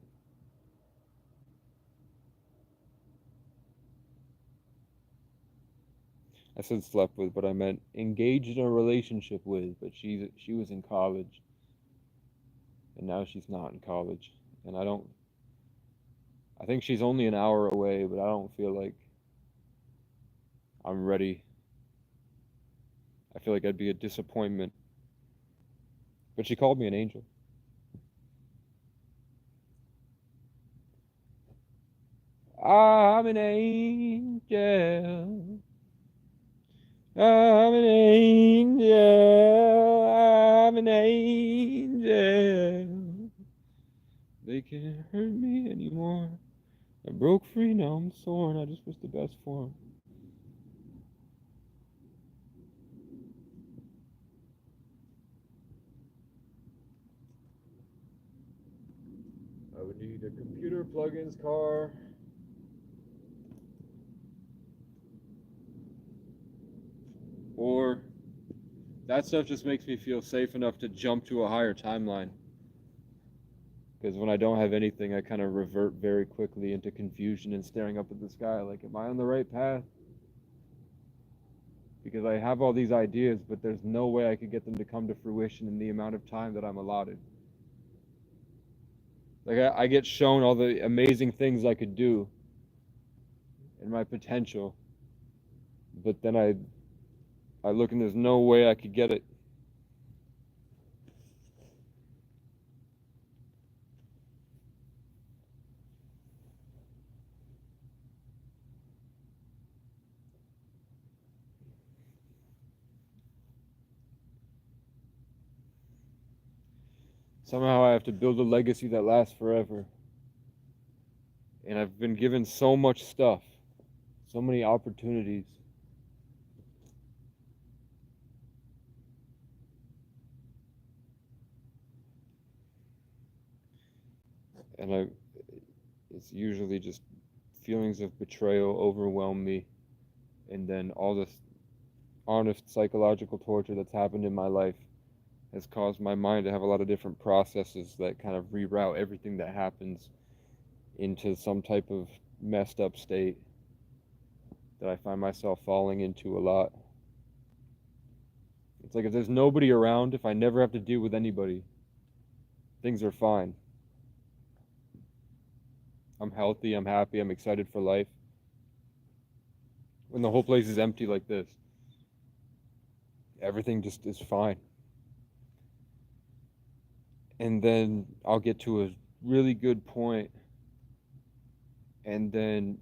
[SPEAKER 1] I said slept with, but I meant engaged in a relationship with, but she was in college. And now she's not in college. And I think she's only an hour away, but I don't feel like I'm ready. I feel like I'd be a disappointment. But she called me an angel. I'm an angel. I'm an angel. I'm an angel. They can't hurt me anymore. I broke free, now I'm soaring. I just wish the best for him. would need a computer, plugins, car. Or that stuff just makes me feel safe enough to jump to a higher timeline. Because when I don't have anything, I kind of revert very quickly into confusion and staring up at the sky like, am I on the right path? Because I have all these ideas, but there's no way I could get them to come to fruition in the amount of time that I'm allotted. Like, I get shown all the amazing things I could do and my potential, but then I look and there's no way I could get it. Somehow I have to build a legacy that lasts forever. And I've been given so much stuff, so many opportunities. And it's usually just feelings of betrayal overwhelm me. And then all this honest psychological torture that's happened in my life has caused my mind to have a lot of different processes that kind of reroute everything that happens into some type of messed up state that I find myself falling into a lot. It's like if there's nobody around, if I never have to deal with anybody, things are fine. I'm healthy, I'm happy, I'm excited for life. When the whole place is empty like this, everything just is fine. And then I'll get to a really good point, and then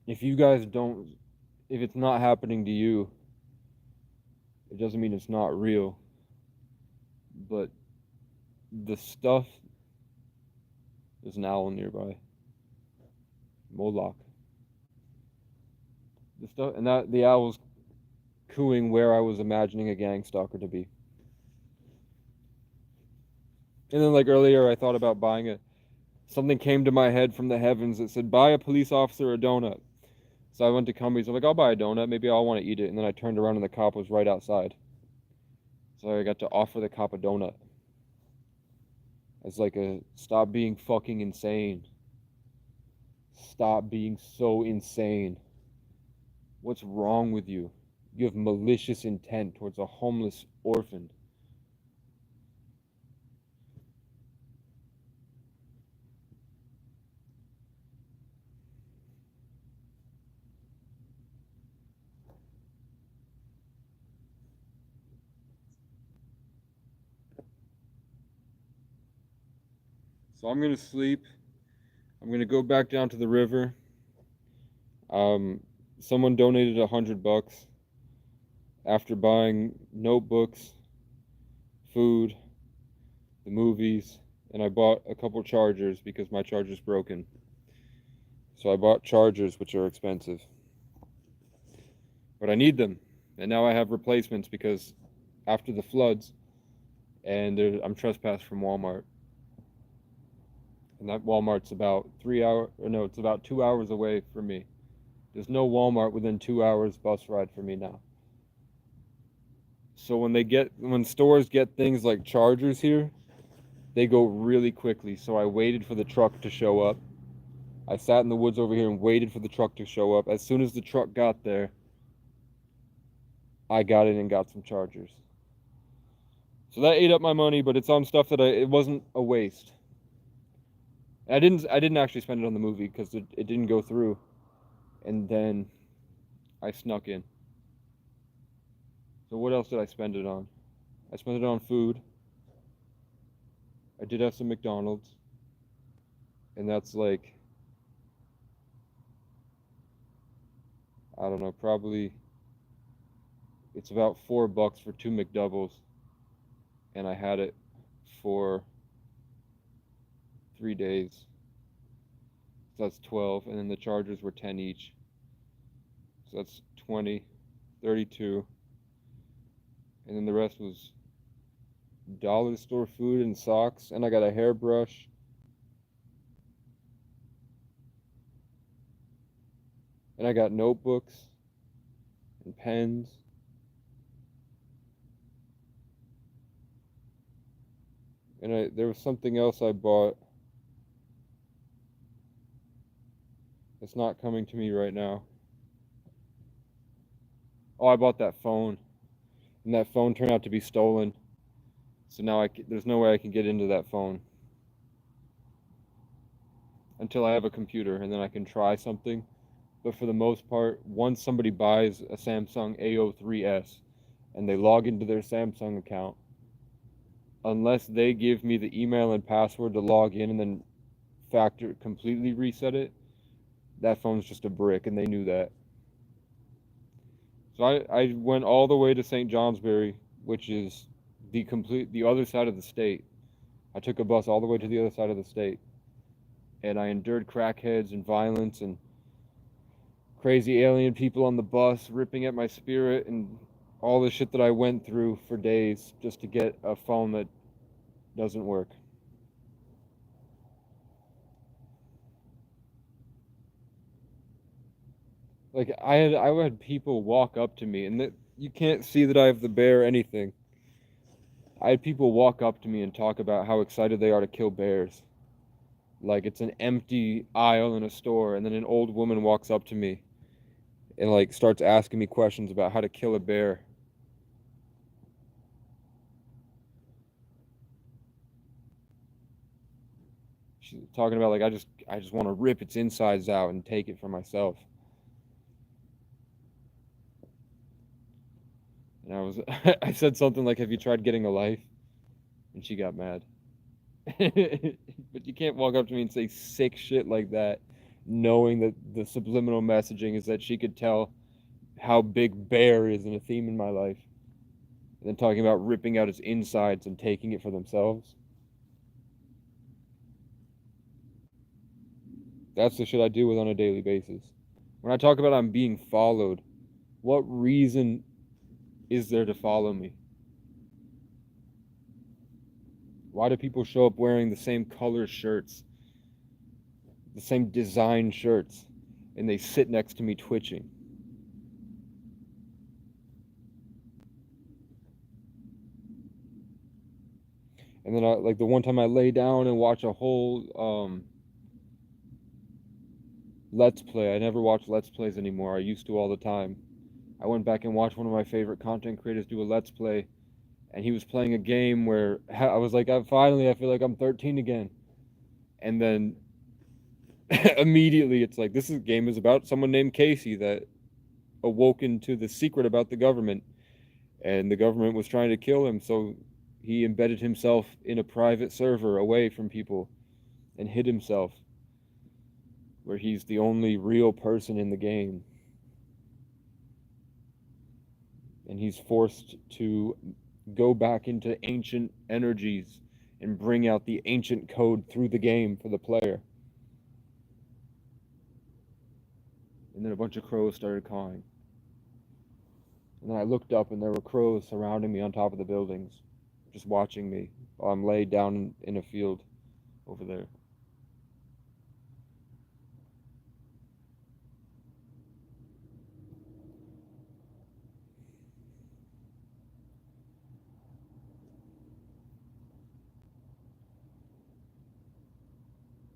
[SPEAKER 1] if you guys don't, if it's not happening to you, it doesn't mean it's not real. But the stuff, there's an owl nearby. Moloch. The stuff, and that the owl's cooing where I was imagining a gang stalker to be. And then, like earlier, I thought about buying it. Something came to my head from the heavens that said, buy a police officer a donut. So I went to Cumbies. I'm like, I'll buy a donut. Maybe I'll want to eat it. And then I turned around and the cop was right outside. So I got to offer the cop a donut. As like a, stop being fucking insane. Stop being so insane. What's wrong with you? You have malicious intent towards a homeless orphan. So I'm gonna sleep. I'm gonna go back down to the river. Someone donated $100 after buying notebooks, food, the movies, and I bought a couple chargers because my charger's broken. So I bought chargers, which are expensive, but I need them, and now I have replacements because after the floods, and I'm trespassed from Walmart. And that Walmart's about 3 hours, or no, it's about 2 hours away from me. There's no Walmart within 2 hours bus ride for me now. So when stores get things like chargers here, they go really quickly. So I waited for the truck to show up. I sat in the woods over here and waited for the truck to show up. As soon as the truck got there, I got in and got some chargers. So that ate up my money, but it's on stuff that it wasn't a waste. I didn't actually spend it on the movie because it didn't go through. And then I snuck in. So what else did I spend it on? I spent it on food. I did have some McDonald's. And that's like, I don't know, probably it's about $4 for 2 McDoubles. And I had it for 3 days. So that's 12. And then the chargers were 10 each. So that's 20, 32. And then the rest was dollar store food and socks. And I got a hairbrush And I got notebooks and pens. And there was something else I bought. It's not coming to me right now. Oh, I bought that phone. And that phone turned out to be stolen. So now there's no way I can get into that phone until I have a computer, and then I can try something. But for the most part, once somebody buys a Samsung A03s and they log into their Samsung account, unless they give me the email and password to log in and then completely reset it, that phone's just a brick, and they knew that. So I went all the way to St. Johnsbury, which is the other side of the state. I took a bus all the way to the other side of the state, and I endured crackheads and violence and crazy alien people on the bus ripping at my spirit and all the shit that I went through for days just to get a phone that doesn't work. Like I had people walk up to me, and that you can't see that I have the bear or anything. I had people walk up to me and talk about how excited they are to kill bears. Like it's an empty aisle in a store, and then an old woman walks up to me and like starts asking me questions about how to kill a bear. She's talking about like I just want to rip its insides out and take it for myself. And I said something like, "Have you tried getting a life?" And she got mad. But you can't walk up to me and say sick shit like that, knowing that the subliminal messaging is that she could tell how big bear is in a theme in my life. And then talking about ripping out its insides and taking it for themselves. That's the shit I deal with on a daily basis. When I talk about I'm being followed, what reason is there to follow me? Why do people show up wearing the same color shirts, the same design shirts, and they sit next to me twitching? And then like the one time I lay down and watch a whole Let's Play. I never watch Let's Plays anymore. I used to all the time. I went back and watched one of my favorite content creators do a Let's Play, and he was playing a game where I was like, finally, I feel like I'm 13 again. And then immediately it's like, this game is about someone named Casey that awoken to the secret about the government, and the government was trying to kill him, so he embedded himself in a private server away from people and hid himself, where he's the only real person in the game. And he's forced to go back into ancient energies and bring out the ancient code through the game for the player. And then a bunch of crows started cawing. And then I looked up, and there were crows surrounding me on top of the buildings, just watching me while I'm laid down in a field over there.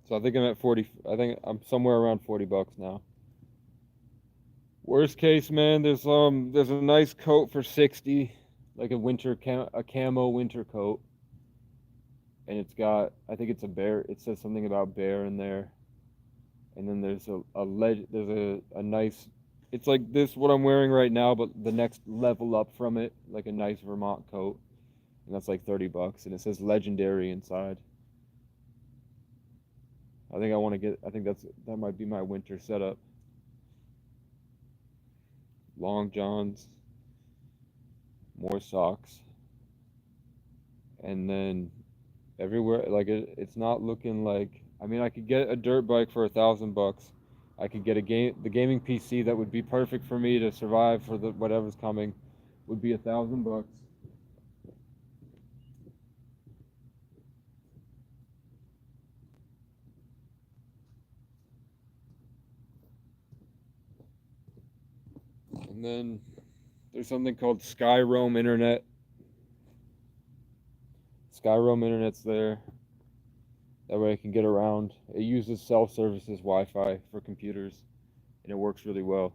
[SPEAKER 1] So I think I'm at 40. I think I'm somewhere around $40 now. Worst case, man, there's a nice coat for 60, like a camo winter coat, and it's got, I think it's a bear. It says something about bear in there, and then there's a nice. It's like this what I'm wearing right now, but the next level up from it, like a nice Vermont coat, and that's like $30, and it says legendary inside. I think I want to get. I think that might be my winter setup. Long johns, more socks, and then everywhere like it's not looking like. I mean, I could get a dirt bike for $1,000. I could get the gaming PC that would be perfect for me to survive for the whatever's coming, would be $1,000. And then there's something called Skyroam Internet. Skyroam Internet's there. That way I can get around. It uses self-services Wi-Fi for computers, and it works really well.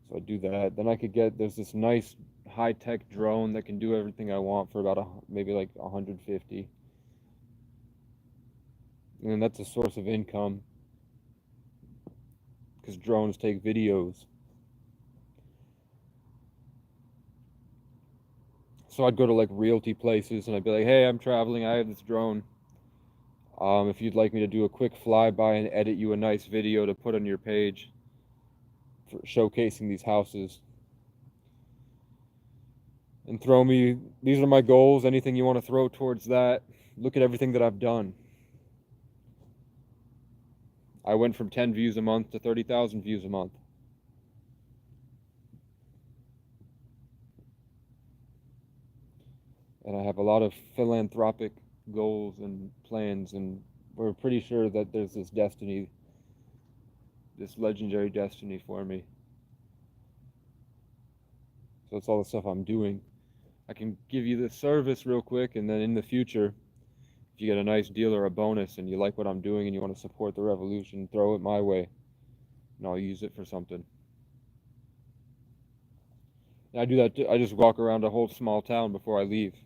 [SPEAKER 1] So I do that. Then I could get, there's this nice high-tech drone that can do everything I want for about maybe like 150. And then that's a source of income because drones take videos. So I'd go to like realty places and I'd be like, hey, I'm traveling. I have this drone. If you'd like me to do a quick flyby and edit you a nice video to put on your page for showcasing these houses. And throw me, these are my goals. Anything you want to throw towards that. Look at everything that I've done. I went from 10 views a month to 30,000 views a month. And I have a lot of philanthropic goals and plans, and we're pretty sure that there's this destiny, this legendary destiny for me. So that's all the stuff I'm doing. I can give you this service real quick, and then in the future, if you get a nice deal or a bonus and you like what I'm doing and you want to support the revolution, throw it my way, and I'll use it for something. And I do that, I just walk around a whole small town before I leave.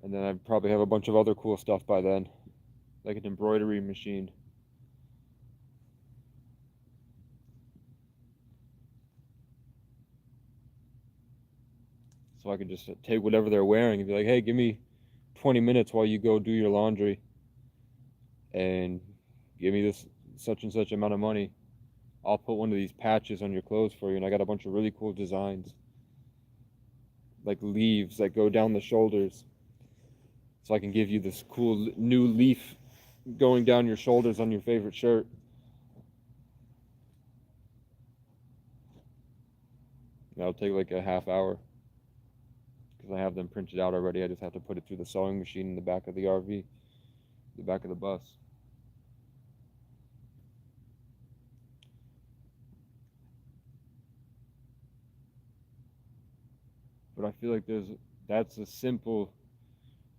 [SPEAKER 1] And then I probably have a bunch of other cool stuff by then, like an embroidery machine. So I can just take whatever they're wearing and be like, hey, give me 20 minutes while you go do your laundry and give me this such and such amount of money. I'll put one of these patches on your clothes for you. And I got a bunch of really cool designs, like leaves that go down the shoulders. So I can give you this cool new leaf going down your shoulders on your favorite shirt. That'll take like a half hour because I have them printed out already. I just have to put it through the sewing machine in the back of the RV, the back of the bus. But I feel like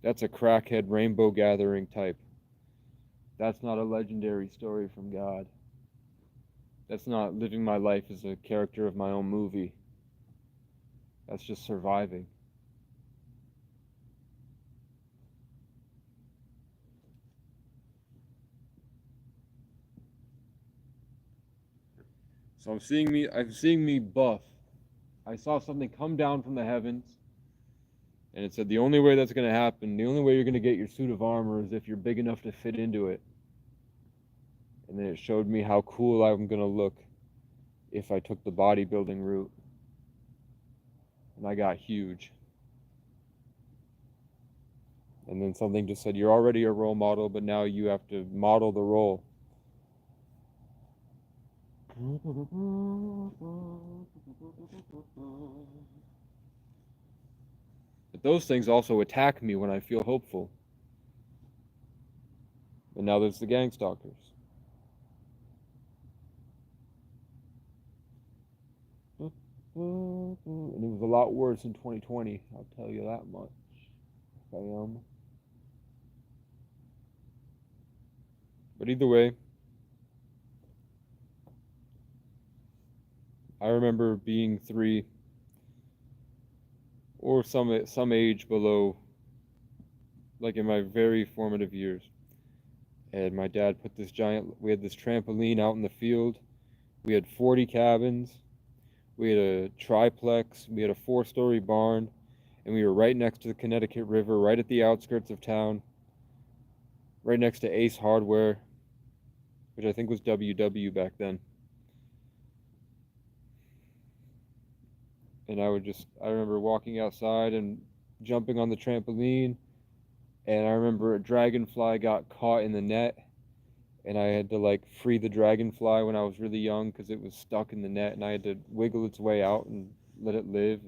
[SPEAKER 1] that's a crackhead rainbow gathering type. That's not a legendary story from God. That's not living my life as a character of my own movie. That's just surviving. So I'm seeing me buff. I saw something come down from the heavens, and it said the only way that's going to happen, the only way you're going to get your suit of armor is if you're big enough to fit into it. And then it showed me how cool I'm going to look if I took the bodybuilding route. And I got huge. And then something just said, you're already a role model, but now you have to model the role. But those things also attack me when I feel hopeful. And now there's the gang stalkers. And it was a lot worse in 2020, I'll tell you that much. But either way, I remember being 3 or some age below, like in my very formative years. And my dad put we had this trampoline out in the field. We had 40 cabins. We had a triplex. We had a 4-story barn. And we were right next to the Connecticut River, right at the outskirts of town, right next to Ace Hardware, which I think was WW back then. And I remember walking outside and jumping on the trampoline, and I remember a dragonfly got caught in the net, and I had to like free the dragonfly when I was really young because it was stuck in the net, and I had to wiggle its way out and let it live.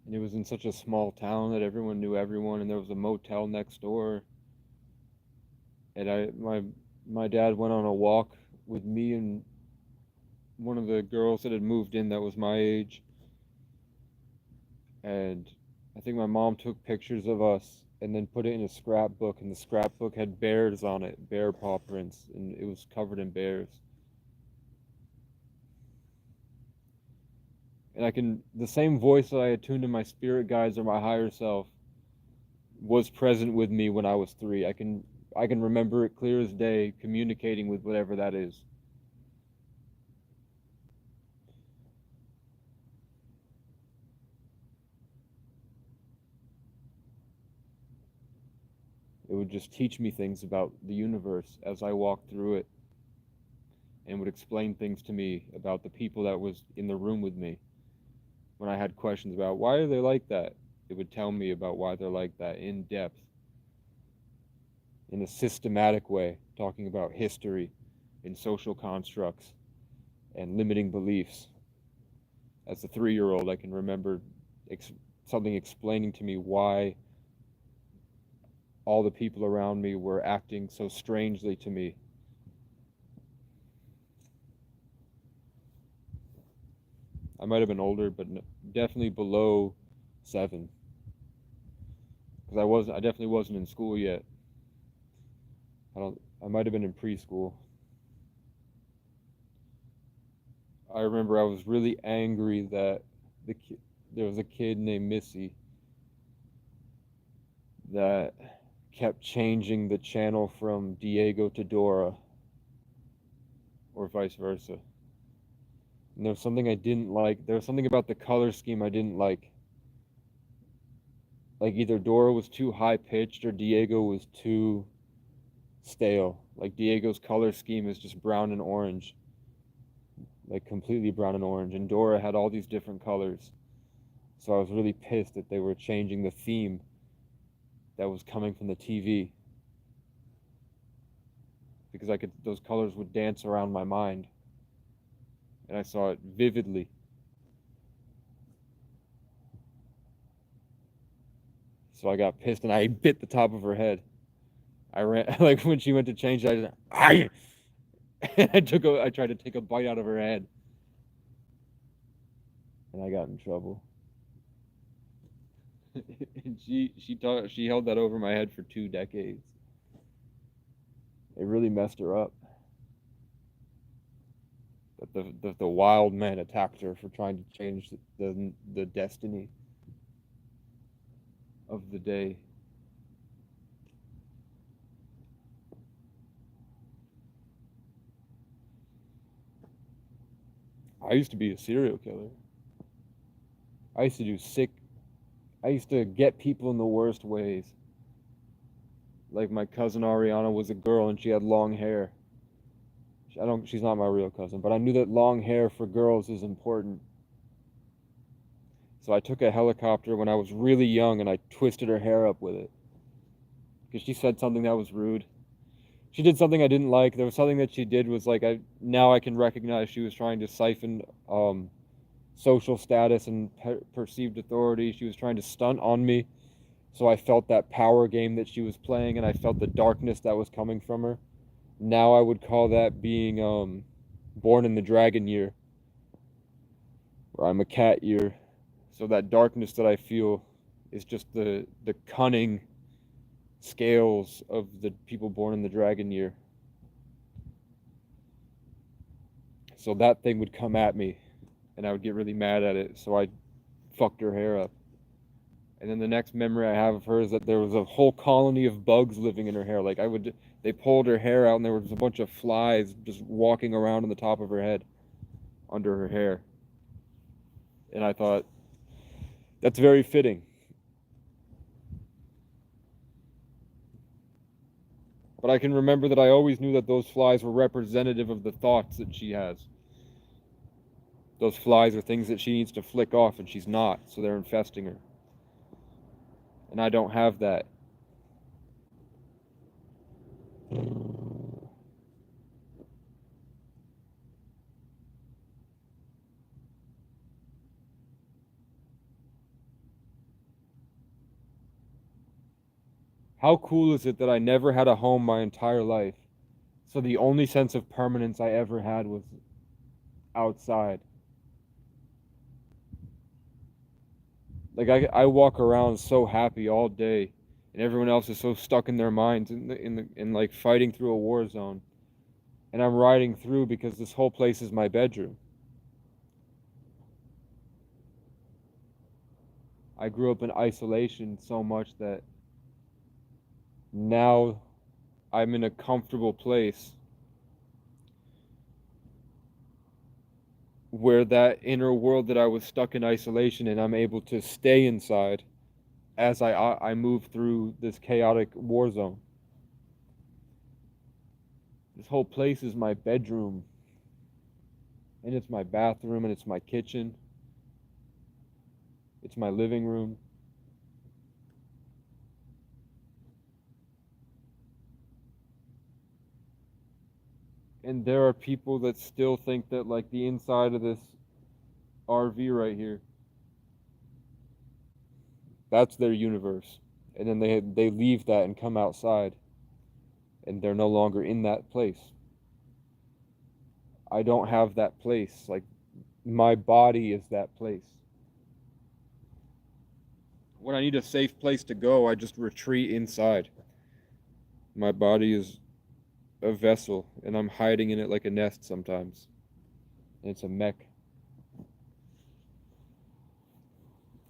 [SPEAKER 1] And it was in such a small town that everyone knew everyone, and there was a motel next door. And my dad went on a walk with me and one of the girls that had moved in that was my age, and I think my mom took pictures of us and then put it in a scrapbook, and the scrapbook had bears on it, bear paw prints, and it was covered in bears. And the same voice that I had tuned to my spirit guides or my higher self was present with me when I was 3. I can remember it clear as day, communicating with whatever that is. It would just teach me things about the universe as I walked through it, and would explain things to me about the people that was in the room with me. When I had questions about why are they like that, it would tell me about why they're like that in depth, in a systematic way, talking about history and social constructs and limiting beliefs. As a 3-year-old, I can remember something explaining to me why all the people around me were acting so strangely to me. I might have been older, but definitely below 7, because I definitely wasn't in school yet. I might have been in preschool. I remember I was really angry that there was a kid named Missy that kept changing the channel from Diego to Dora, or vice versa. And there was something I didn't like. There was something about the color scheme I didn't like. Like either Dora was too high pitched or Diego was too stale. Like Diego's color scheme is just brown and orange, like completely brown and orange, and Dora had all these different colors. So I was really pissed that they were changing the theme that was coming from the TV, because those colors would dance around my mind, and I saw it vividly. So I got pissed and I bit the top of her head. I ran like when she went to change it, I tried to take a bite out of her head, and I got in trouble. And she held that over my head for 2 decades. It really messed her up. That the wild man attacked her for trying to change the destiny of the day. I used to be a serial killer. I used to get people in the worst ways. Like my cousin Ariana was a girl and she had long hair. She's not my real cousin, but I knew that long hair for girls is important. So I took a helicopter when I was really young and I twisted her hair up with it, because she said something that was rude. She did something I didn't like. There was something that she did was like, now I can recognize she was trying to siphon social status and perceived authority. She was trying to stunt on me. So I felt that power game that she was playing, and I felt the darkness that was coming from her. Now I would call that being born in the dragon year, or I'm a cat year. So that darkness that I feel is just the cunning scales of the people born in the dragon year. So that thing would come at me, and I would get really mad at it, so I fucked her hair up. And then the next memory I have of her is that there was a whole colony of bugs living in her hair. Like they pulled her hair out and there was a bunch of flies just walking around on the top of her head, under her hair. And I thought, that's very fitting. But I can remember that I always knew that those flies were representative of the thoughts that she has. Those flies are things that she needs to flick off, and she's not, so they're infesting her. And I don't have that. How cool is it that I never had a home my entire life? So the only sense of permanence I ever had was outside. Like I walk around so happy all day, and everyone else is so stuck in their minds in like fighting through a war zone. And I'm riding through because this whole place is my bedroom. I grew up in isolation so much that now I'm in a comfortable place where that inner world that I was stuck in isolation in, I'm able to stay inside as I move through this chaotic war zone. This whole place is my bedroom, and it's my bathroom, and it's my kitchen, it's my living room. And there are people that still think that like the inside of this RV right here, that's their universe. And then they leave that and come outside, and they're no longer in that place. I don't have that place. Like my body is that place. When I need a safe place to go, I just retreat inside. My body is a vessel, and I'm hiding in it like a nest sometimes. And it's a mech.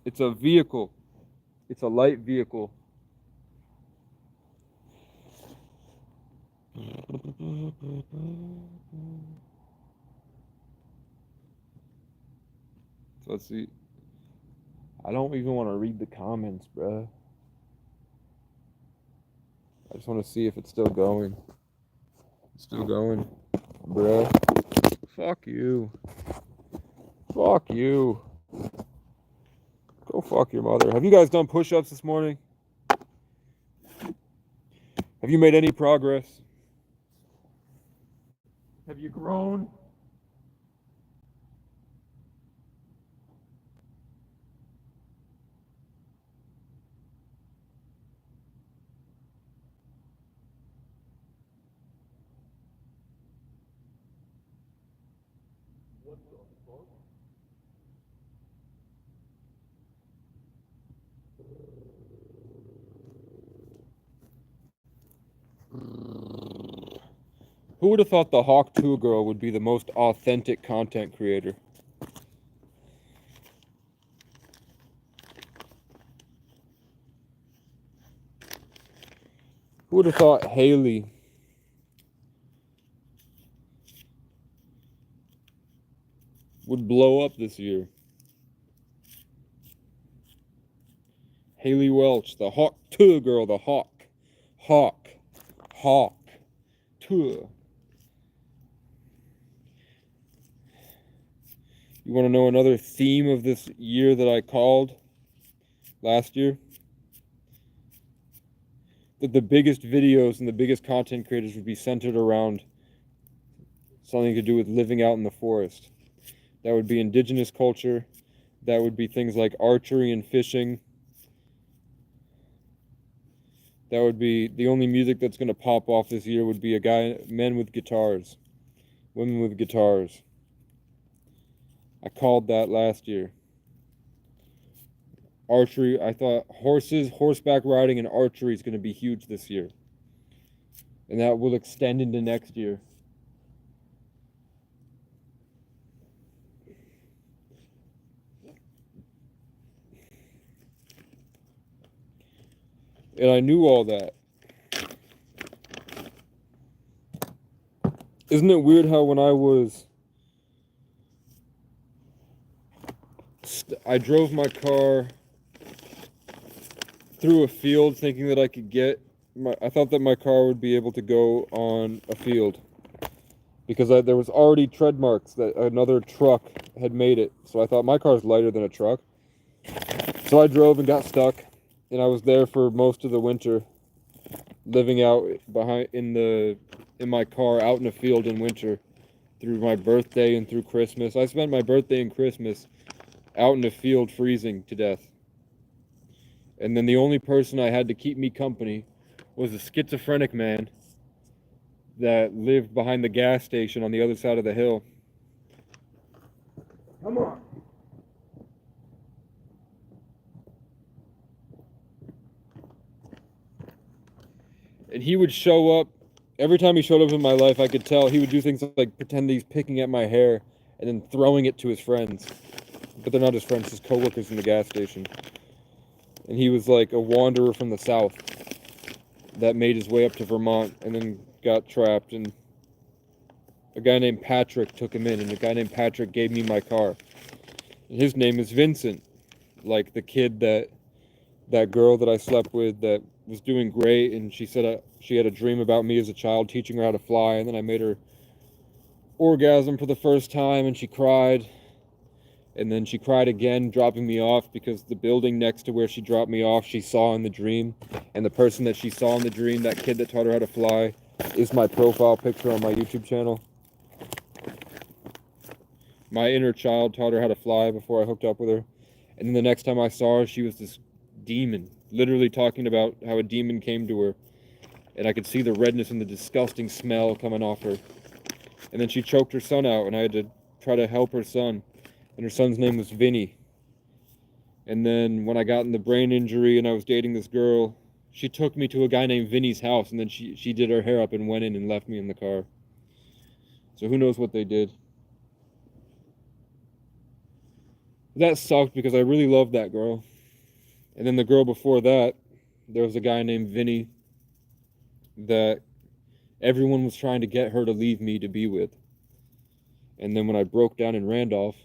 [SPEAKER 1] It's a vehicle. It's a light vehicle. So let's see. I don't even want to read the comments, bruh. I just want to see if it's still going. It's still going, bruh. Fuck you. Fuck you. Go fuck your mother. Have you guys done push-ups this morning? Have you made any progress? Have you grown? What the fuck? Who would have thought the Hawk 2 girl would be the most authentic content creator? Who would have thought Haley would blow up this year? Haley Welch, the Hawk 2 girl, the Hawk 2. You want to know another theme of this year that I called last year? That the biggest videos and the biggest content creators would be centered around something to do with living out in the forest. That would be indigenous culture. That would be things like archery and fishing. That would be the only music that's going to pop off this year would be men with guitars, women with guitars. I called that last year. Archery, I thought horseback riding and archery is going to be huge this year. And that will extend into next year. And I knew all that. Isn't it weird how when I drove my car through a field thinking that I could I thought that my car would be able to go on a field because there was already tread marks that another truck had made it. So I thought my car's lighter than a truck. So I drove and got stuck, and I was there for most of the winter, living out in my car out in a field in winter through my birthday and through Christmas. I spent my birthday and Christmas out in a field freezing to death. And then the only person I had to keep me company was a schizophrenic man that lived behind the gas station on the other side of the hill. Come on. And he would show up. Every time he showed up in my life, I could tell he would do things like pretend that he's picking at my hair and then throwing it to his friends. But they're not his friends, his coworkers in the gas station. And he was like a wanderer from the South that made his way up to Vermont and then got trapped. And a guy named Patrick took him in, and the guy named Patrick gave me my car. And his name is Vincent, like the kid that girl that I slept with that was doing great, and she said she had a dream about me as a child, teaching her how to fly, and then I made her orgasm for the first time, and she cried, and then she cried again, dropping me off, because the building next to where she dropped me off, she saw in the dream, and the person that she saw in the dream, that kid that taught her how to fly, is my profile picture on my YouTube channel. My inner child taught her how to fly before I hooked up with her, and then the next time I saw her, she was this demon, literally talking about how a demon came to her, and I could see the redness and the disgusting smell coming off her. And then she choked her son out, and I had to try to help her son, and her son's name was Vinny. And then when I got in the brain injury and I was dating this girl, she took me to a guy named Vinny's house, and then she did her hair up and went in and left me in the car. So who knows what they did. That sucked because I really loved that girl. And then the girl before that, there was a guy named Vinny that everyone was trying to get her to leave me to be with. And then when I broke down in Randolph,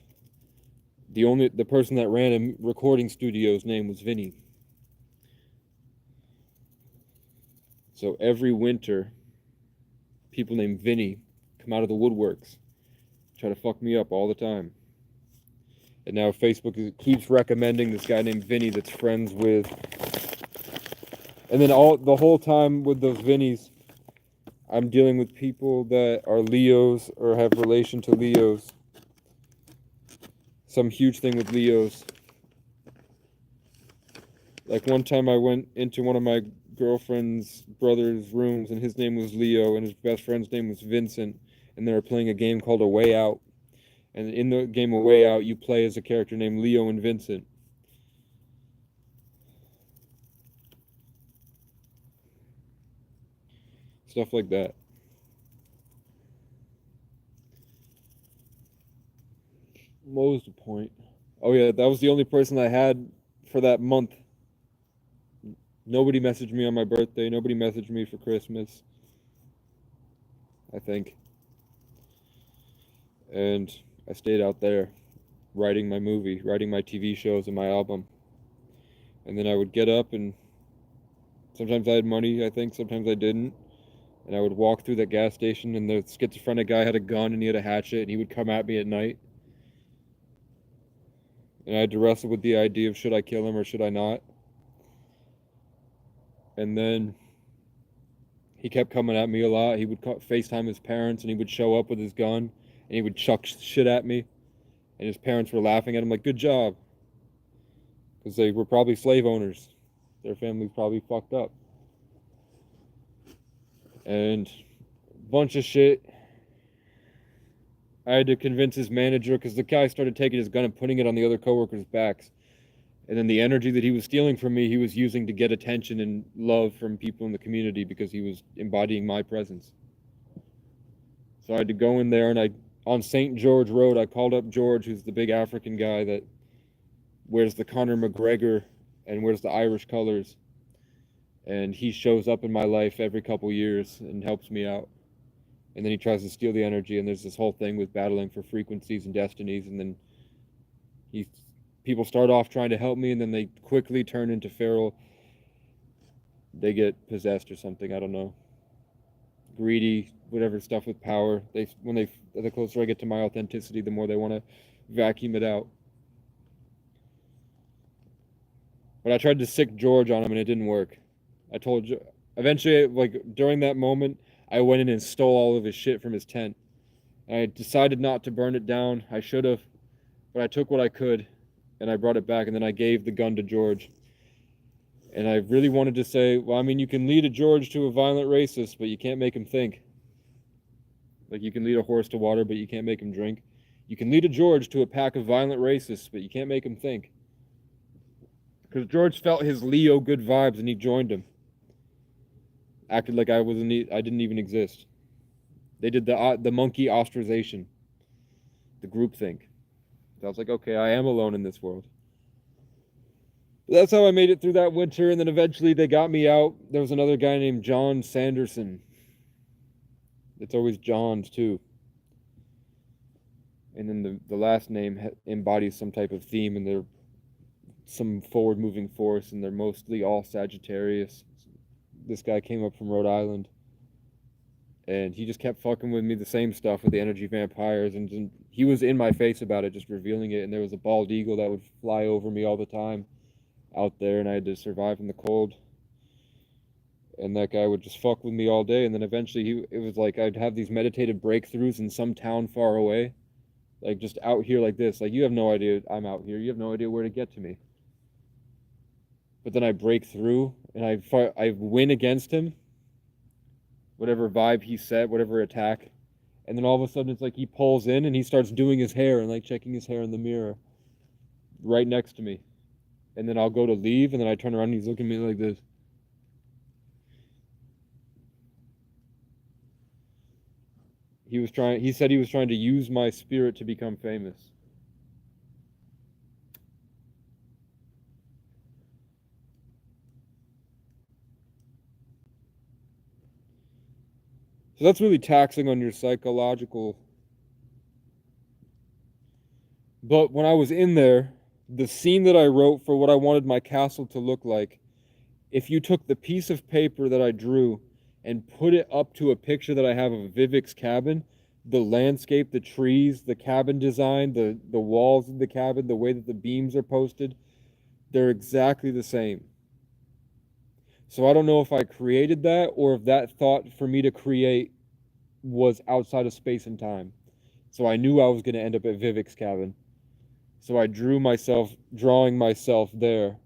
[SPEAKER 1] the person that ran a recording studio's name was Vinny. So every winter, people named Vinny come out of the woodworks, try to fuck me up all the time. And now Facebook keeps recommending this guy named Vinny that's friends with. And then the whole time with those Vinnies, I'm dealing with people that are Leos or have relation to Leos. Some huge thing with Leos. Like one time I went into one of my girlfriend's brother's rooms, and his name was Leo, and his best friend's name was Vincent, and they were playing a game called A Way Out. And in the game A Way Out, you play as a character named Leo and Vincent. Stuff like that. What was the point? Oh yeah, that was the only person I had for that month. Nobody messaged me on my birthday. Nobody messaged me for Christmas, I think. And I stayed out there writing my movie, writing my TV shows and my album. And then I would get up, and sometimes I had money, I think, sometimes I didn't. And I would walk through that gas station, and the schizophrenic guy had a gun and he had a hatchet, and he would come at me at night. And I had to wrestle with the idea of should I kill him or should I not. And then he kept coming at me a lot. He would FaceTime his parents, and he would show up with his gun, and he would chuck shit at me. And his parents were laughing at him like, good job. Because they were probably slave owners. Their family's probably fucked up. And a bunch of shit. I had to convince his manager, because the guy started taking his gun and putting it on the other coworkers' backs. And then the energy that he was stealing from me, he was using to get attention and love from people in the community, because he was embodying my presence. So I had to go in there, and on St. George Road, I called up George, who's the big African guy that wears the Conor McGregor and wears the Irish colors. And he shows up in my life every couple years and helps me out. And then he tries to steal the energy, and there's this whole thing with battling for frequencies and destinies, and then people start off trying to help me, and then they quickly turn into feral. They get possessed or something, I don't know. Greedy, whatever stuff with power. The closer I get to my authenticity, the more they want to vacuum it out. But I tried to sick George on him, and it didn't work. I told you, eventually, like during that moment, I went in and stole all of his shit from his tent. I decided not to burn it down. I should have, but I took what I could, and I brought it back, and then I gave the gun to George. And I really wanted to say, well, I mean, you can lead a George to a violent racist, but you can't make him think. Like, you can lead a horse to water, but you can't make him drink. You can lead a George to a pack of violent racists, but you can't make him think. Because George felt his Leo good vibes and he joined him. Acted like I didn't even exist. They did the monkey ostracization, the groupthink. So I was like, okay, I am alone in this world. But that's how I made it through that winter, and then eventually they got me out. There was another guy named John Sanderson. It's always John's too. And then the last name embodies some type of theme, and they're some forward-moving force, and they're mostly all Sagittarius. This guy came up from Rhode Island, and he just kept fucking with me the same stuff with the energy vampires, and he was in my face about it, just revealing it. And there was a bald eagle that would fly over me all the time out there, and I had to survive in the cold. And that guy would just fuck with me all day, and then eventually it was like I'd have these meditative breakthroughs in some town far away, like just out here like this. Like, you have no idea I'm out here. You have no idea where to get to me. But then I break through, and I win against him, whatever vibe he set, whatever attack. And then all of a sudden it's like he pulls in and he starts doing his hair and like checking his hair in the mirror right next to me. And then I'll go to leave, and then I turn around and he's looking at me like this. He said he was trying to use my spirit to become famous. So that's really taxing on your psychological. But when I was in there, the scene that I wrote for what I wanted my castle to look like, if you took the piece of paper that I drew and put it up to a picture that I have of Vivek's cabin, the landscape, the trees, the cabin design, the walls of the cabin, the way that the beams are posted, they're exactly the same. So I don't know if I created that or if that thought for me to create was outside of space and time. So I knew I was going to end up at Vivek's cabin. So I drawing myself there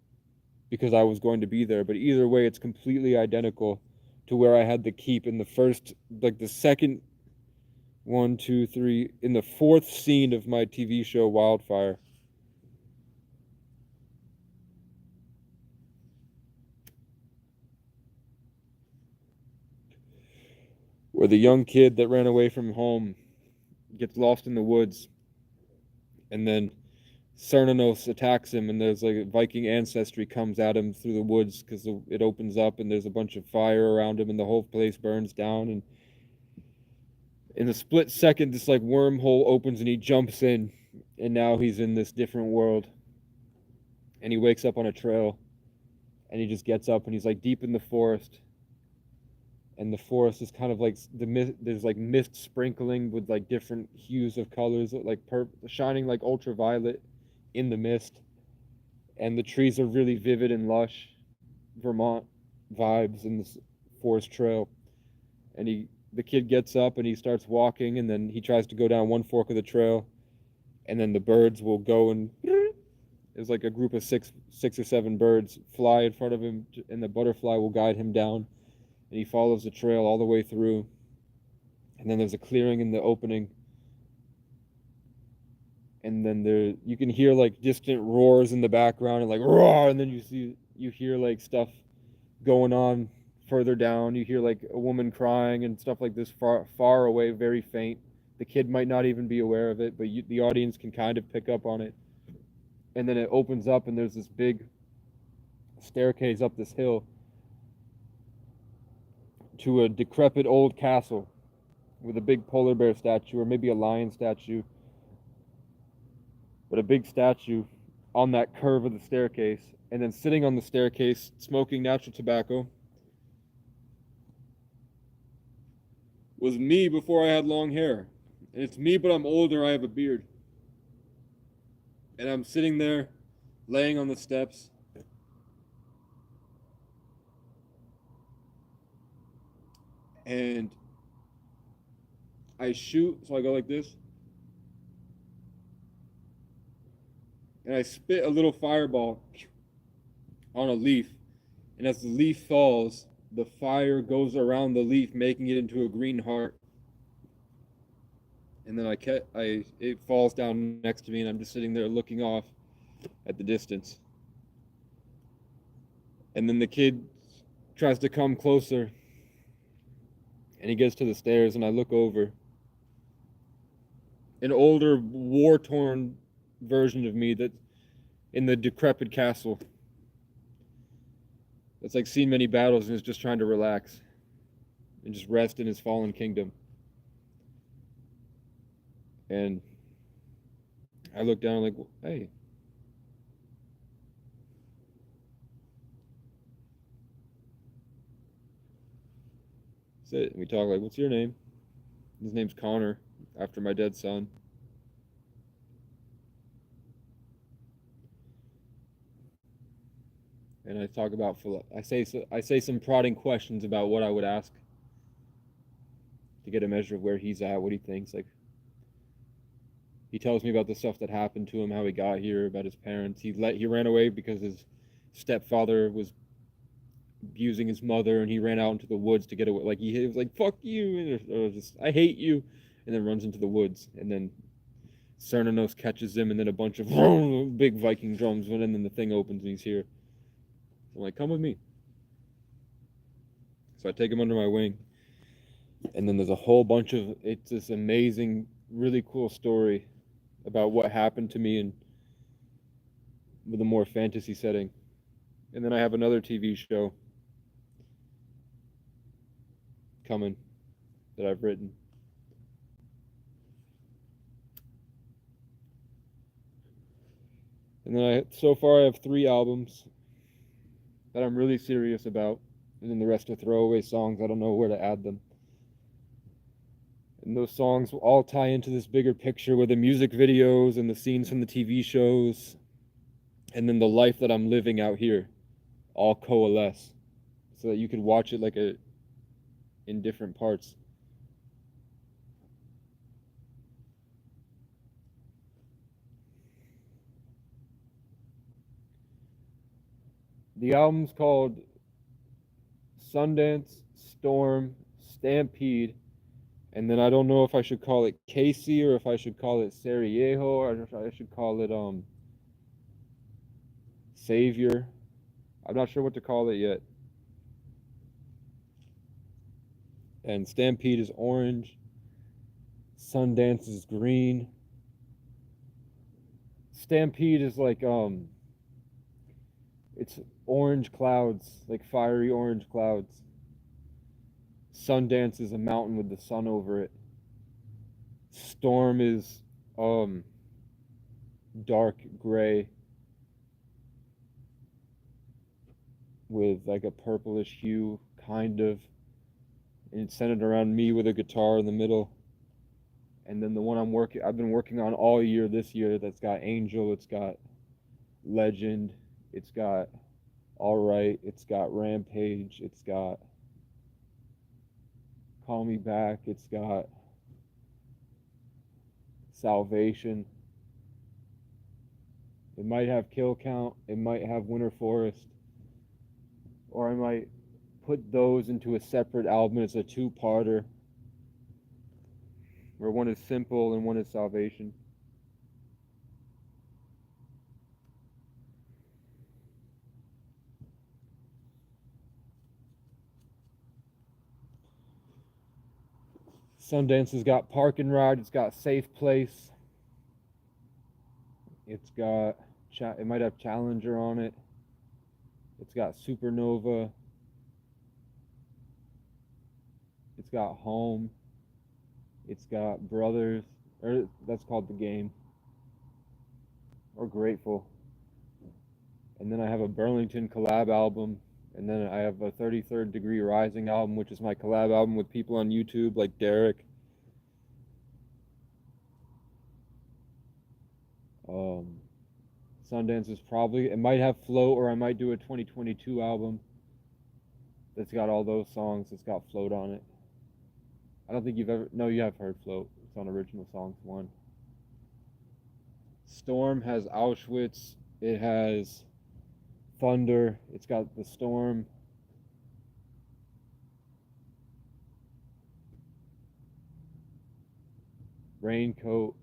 [SPEAKER 1] because I was going to be there. But either way, it's completely identical to where I had the keep in the first, like the second, one, two, three, in the fourth scene of my TV show Wildfire. Where the young kid that ran away from home gets lost in the woods, and then Cernunnos attacks him, and there's like Viking ancestry comes at him through the woods because it opens up, and there's a bunch of fire around him, and the whole place burns down. And in a split second, this like wormhole opens, and he jumps in, and now he's in this different world. And he wakes up on a trail, and he just gets up, and he's like deep in the forest. And the forest is kind of like there's like mist sprinkling with like different hues of colors, like shining like ultraviolet in the mist, and the trees are really vivid and lush, Vermont vibes in this forest trail. And the kid gets up and he starts walking, and then he tries to go down one fork of the trail, and then the birds will go and there's like a group of six or seven birds fly in front of him, and the butterfly will guide him down. And he follows the trail all the way through. And then there's a clearing in the opening. And then you can hear like distant roars in the background, and like roar, and then you hear like stuff going on further down. You hear like a woman crying and stuff like this far away, very faint. The kid might not even be aware of it, but the audience can kind of pick up on it. And then it opens up, and there's this big staircase up this hill to a decrepit old castle with a big polar bear statue, or maybe a lion statue, but a big statue on that curve of the staircase. And then sitting on the staircase, smoking natural tobacco, was me before I had long hair. And it's me, but I'm older, I have a beard. And I'm sitting there, laying on the steps, and I shoot, so I go like this, and I spit a little fireball on a leaf, And as the leaf falls, the fire goes around the leaf, making it into a green heart. And then it falls down next to me, and I'm just sitting there looking off at the distance. And then the kid tries to come closer, and he gets to the stairs, and I look over. An older, war-torn version of me that's in the decrepit castle. That's like seen many battles and is just trying to relax and just rest in his fallen kingdom. And I look down like, hey. Sit. And we talk like, what's your name? His name's Connor, after my dead son. And I talk about, I say some prodding questions about what I would ask to get a measure of where he's at, what he thinks. Like, he tells me about the stuff that happened to him, how he got here, about his parents. He ran away because his stepfather was abusing his mother, and he ran out into the woods to get away. Like he was like, "Fuck you," or just "I hate you," and then runs into the woods. And then Cernunnos catches him, and then a bunch of big Viking drums went, and then the thing opens, and he's here. So I'm like, "Come with me." So I take him under my wing, and then there's a whole bunch of it's this amazing, really cool story about what happened to me and with a more fantasy setting. And then I have another TV show coming that I've written. And then so far I have 3 albums that I'm really serious about, and then the rest are throwaway songs. I don't know where to add them. And those songs will all tie into this bigger picture with the music videos and the scenes from the TV shows, and then the life that I'm living out here all coalesce so that you could watch it like in different parts. The album's called Sundance, Storm, Stampede, and then I don't know if I should call it Casey or if I should call it Sarajevo or if I should call it Savior. I'm not sure what to call it yet. And Stampede is orange. Sundance is green. Stampede is like it's orange clouds, like fiery orange clouds. Sundance is a mountain with the sun over it. Storm is dark gray with like a purplish hue, kind of. And it's centered around me with a guitar in the middle. And then the one I've been working on all year this year, that's got Angel, it's got Legend, it's got All Right, it's got Rampage, it's got Call Me Back, it's got Salvation. It might have Kill Count, it might have Winter Forest, or I might put those into a separate album as a 2-parter, where one is Simple and one is Salvation. Sundance has got Park and Ride, it's got Safe Place, it's got, it might have Challenger on it, it's got Supernova, it's got Home, it's got Brothers, or that's called The Game, or Grateful. And then I have a Burlington collab album, and then I have a 33rd Degree Rising album, which is my collab album with people on YouTube like Derek. Sundance is probably, it might have Float, or I might do a 2022 album that's got all those songs, that's got Float on it. I don't think no, you have heard Float. It's on Original Songs 1. Storm has Auschwitz, it has thunder, it's got the storm. Raincoat.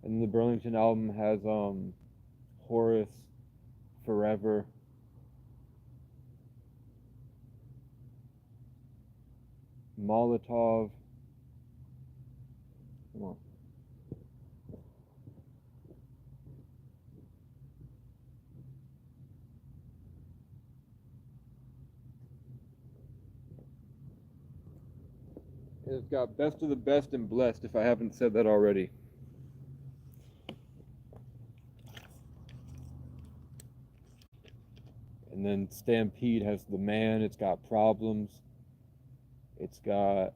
[SPEAKER 1] And the Burlington album has Horace, Forever, Molotov. Come on. It's got Best of the Best and Blessed, if I haven't said that already. And then Stampede has The Man, it's got Problems, it's got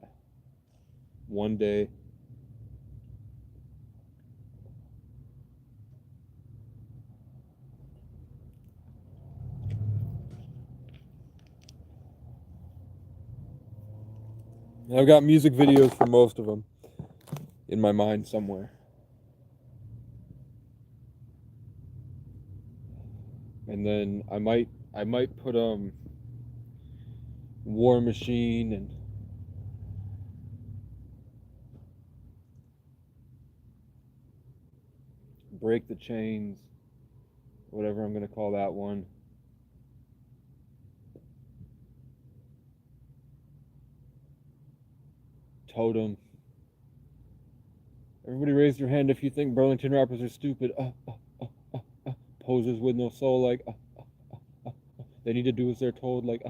[SPEAKER 1] One Day. I've got music videos for most of them in my mind somewhere. And then I might put War Machine and Break the Chains, whatever I'm gonna call that one. Totem. Everybody raise your hand if you think Burlington rappers are stupid. Posers with no soul, like they need to do as they're told, like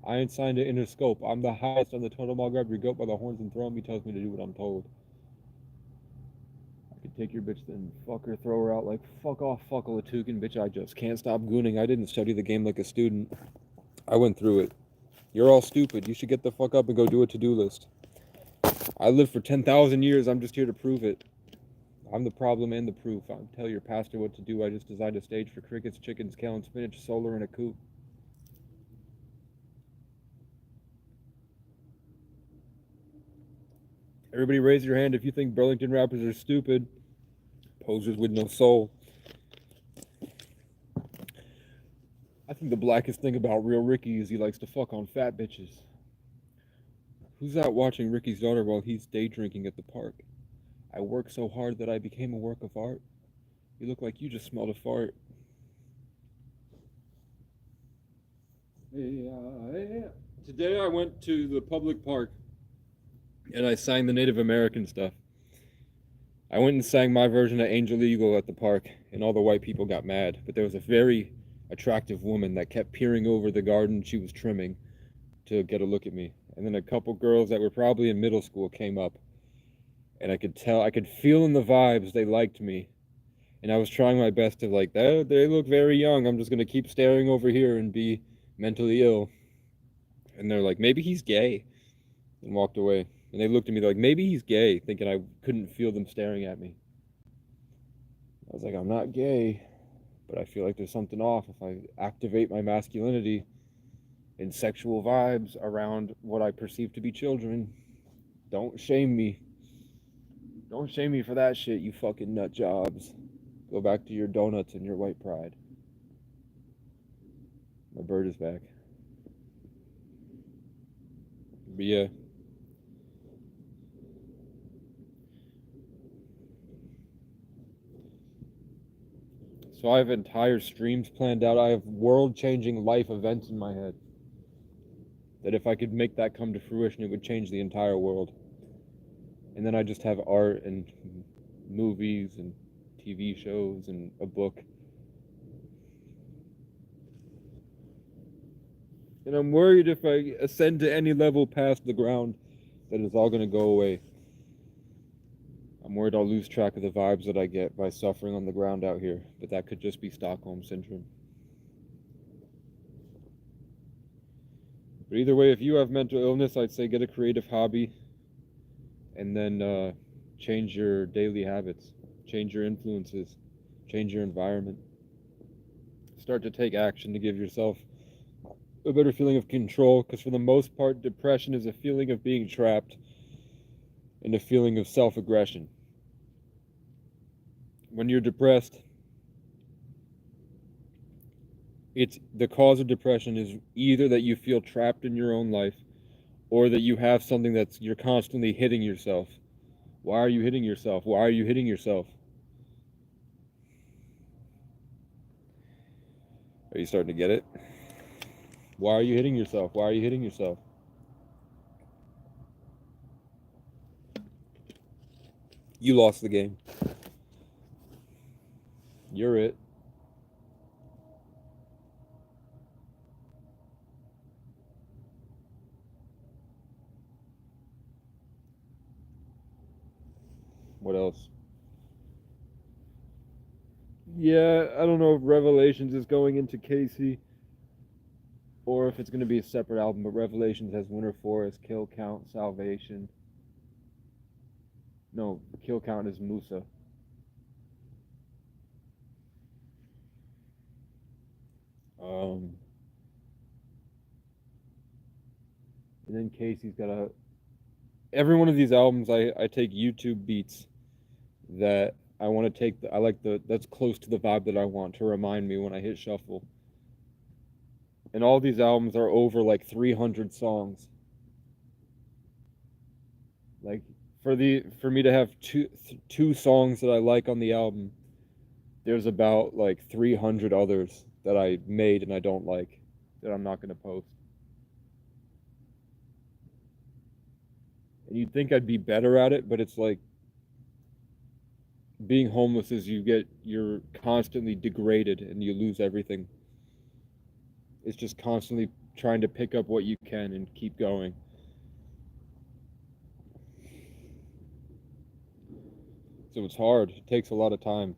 [SPEAKER 1] I ain't signed to Interscope. I'm the highest on the totem. I'll grab your goat by the horns and throw him. He tells me to do what I'm told. I could take your bitch, then fuck her, throw her out like fuck off, fuck a Latukin, bitch. I just can't stop gooning. I didn't study the game like a student. I went through it. You're all stupid. You should get the fuck up and go do a to-do list. I lived for 10,000 years. I'm just here to prove it. I'm the problem and the proof. I'll tell your pastor what to do. I just designed a stage for crickets, chickens, kale, and spinach, solar, and a coop. Everybody raise your hand if you think Burlington rappers are stupid. Posers with no soul. I think the blackest thing about Real Ricky is he likes to fuck on fat bitches. Who's out watching Ricky's daughter while he's day drinking at the park? I worked so hard that I became a work of art. You look like you just smelled a fart. Today I went to the public park and I sang the Native American stuff. I went and sang my version of Angel Eagle at the park, and all the white people got mad. But there was a very attractive woman that kept peering over the garden she was trimming to get a look at me. And then a couple girls that were probably in middle school came up, and I could feel in the vibes they liked me. And I was trying my best to like, they look very young. I'm just gonna keep staring over here and be mentally ill. And they're like, maybe he's gay, and walked away. And they looked at me like, maybe he's gay, thinking I couldn't feel them staring at me. I was like, I'm not gay, but I feel like there's something off if I activate my masculinity in sexual vibes around what I perceive to be children. Don't shame me. Don't shame me for that shit, you fucking nut jobs. Go back to your donuts and your white pride. My bird is back. But yeah. So I have entire streams planned out. I have world-changing life events in my head. That if I could make that come to fruition, it would change the entire world. And then I just have art and movies and TV shows and a book. And I'm worried if I ascend to any level past the ground, that it's all going to go away. I'm worried I'll lose track of the vibes that I get by suffering on the ground out here, but that could just be Stockholm Syndrome. But either way, if you have mental illness, I'd say get a creative hobby and then change your daily habits, change your influences, change your environment. Start to take action to give yourself a better feeling of control, because for the most part, depression is a feeling of being trapped and a feeling of self-aggression. when you're depressed, it's the cause of depression is either that you feel trapped in your own life or that you have something that's you're constantly hitting yourself. Why are you hitting yourself? Why are you hitting yourself? Are you starting to get it? Why are you hitting yourself? Why are you hitting yourself? You lost the game. You're it. What else? Yeah, I don't know if Revelations is going into Casey or if it's going to be a separate album, but Revelations has Winter Forest, Kill Count, Salvation. No, Kill Count is Musa. And then Casey's got a. Every one of these albums, I take YouTube beats that I want to take. I like that's close to the vibe that I want to remind me when I hit shuffle. And all these albums are over like 300 songs. Like for me to have two songs that I like on the album, there's about like 300 others that I made and I don't like that I'm not going to post. And you'd think I'd be better at it, but it's like being homeless is you're constantly degraded and you lose everything. It's just constantly trying to pick up what you can and keep going. So it's hard. It takes a lot of time.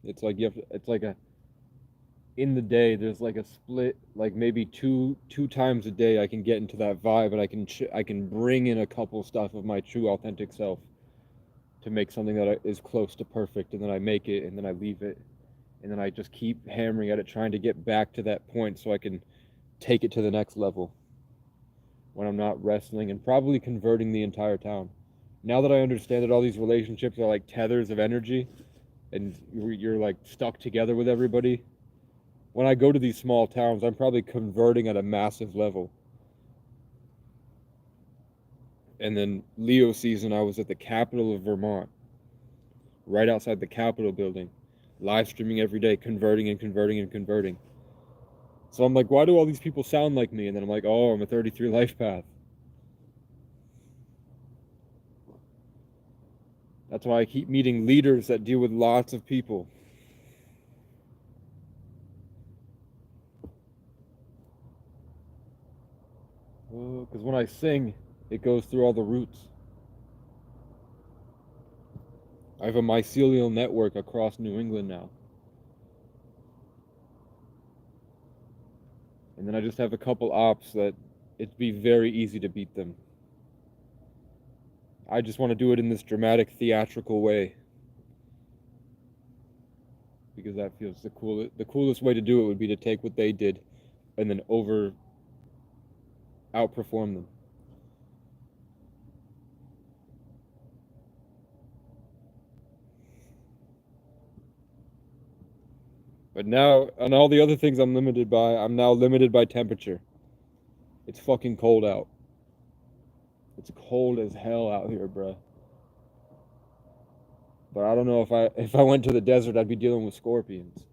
[SPEAKER 1] It's like it's like a in the day there's like a split, like maybe two times a day I can get into that vibe and I can bring in a couple stuff of my true authentic self to make something that is close to perfect, and then I make it and then I leave it and then I just keep hammering at it trying to get back to that point so I can take it to the next level when I'm not wrestling and probably converting the entire town. Now that I understand that all these relationships are like tethers of energy and you're like stuck together with everybody, when I go to these small towns, I'm probably converting at a massive level. And then Leo season, I was at the capital of Vermont, right outside the Capitol building, live streaming every day, converting and converting and converting. So I'm like, why do all these people sound like me? And then I'm like, oh, I'm a 33 life path. That's why I keep meeting leaders that deal with lots of people. Because when I sing, it goes through all the roots. I have a mycelial network across New England now. And then I just have a couple ops that it'd be very easy to beat them. I just want to do it in this dramatic, theatrical way. Because that feels the coolest way to do it would be to take what they did and then outperform them. But now, on all the other things I'm now limited by temperature. It's fucking cold out. It's cold as hell out here, bruh. But I don't know if I went to the desert, I'd be dealing with scorpions.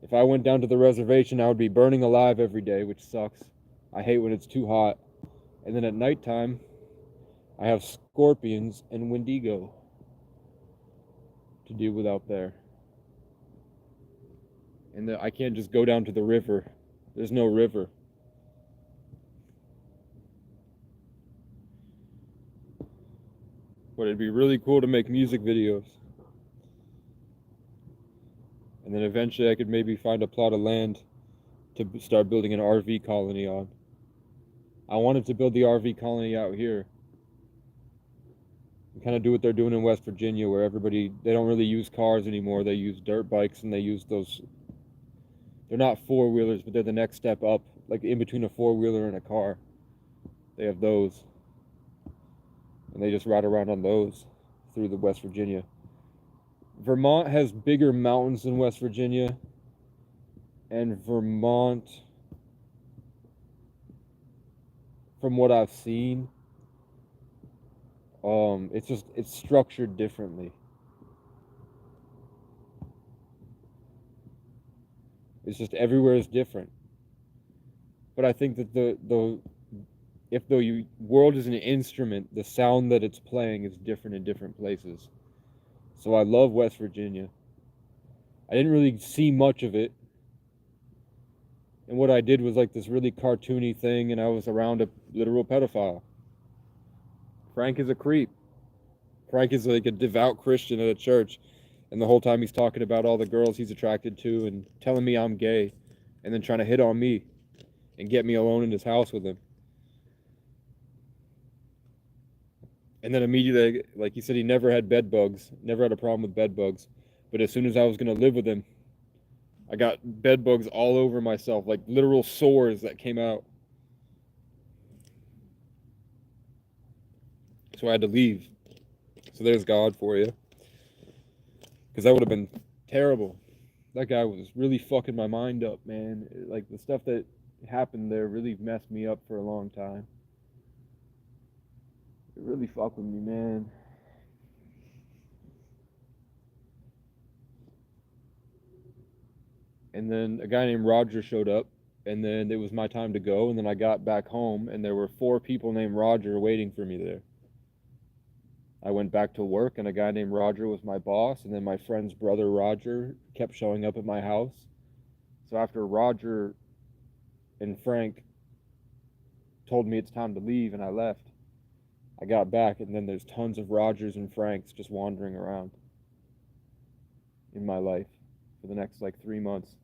[SPEAKER 1] If I went down to the reservation, I would be burning alive every day, which sucks. I hate when it's too hot. And then at nighttime, I have scorpions and Wendigo to deal with out there. And I can't just go down to the river. There's no river. But it'd be really cool to make music videos. And then eventually I could maybe find a plot of land to start building an RV colony on. I wanted to build the RV colony out here. And kind of do what they're doing in West Virginia, where they don't really use cars anymore. They use dirt bikes and they use those. They're not four-wheelers, but they're the next step up, like in between a four-wheeler and a car. They have those. And they just ride around on those through the West Virginia. Vermont has bigger mountains than West Virginia, and Vermont, from what I've seen, it's structured differently. It's just everywhere is different. But I think that if the world is an instrument, the sound that it's playing is different in different places. So I love West Virginia. I didn't really see much of it. And what I did was like this really cartoony thing, and I was around a literal pedophile. Frank is a creep. Frank is like a devout Christian at a church, and the whole time he's talking about all the girls he's attracted to and telling me I'm gay, and then trying to hit on me and get me alone in his house with him. And then immediately, like he said, he never had bed bugs, never had a problem with bed bugs. But as soon as I was going to live with him, I got bed bugs all over myself, like literal sores that came out. So I had to leave. So there's God for you. Because that would have been terrible. That guy was really fucking my mind up, man. Like the stuff that happened there really messed me up for a long time. It really fucked with me, man. And then a guy named Roger showed up, and then it was my time to go, and then I got back home, and there were 4 people named Roger waiting for me there. I went back to work, and a guy named Roger was my boss, and then my friend's brother Roger kept showing up at my house. So after Roger and Frank told me it's time to leave and I left, I got back, and then there's tons of Rogers and Franks just wandering around in my life for the next like 3 months.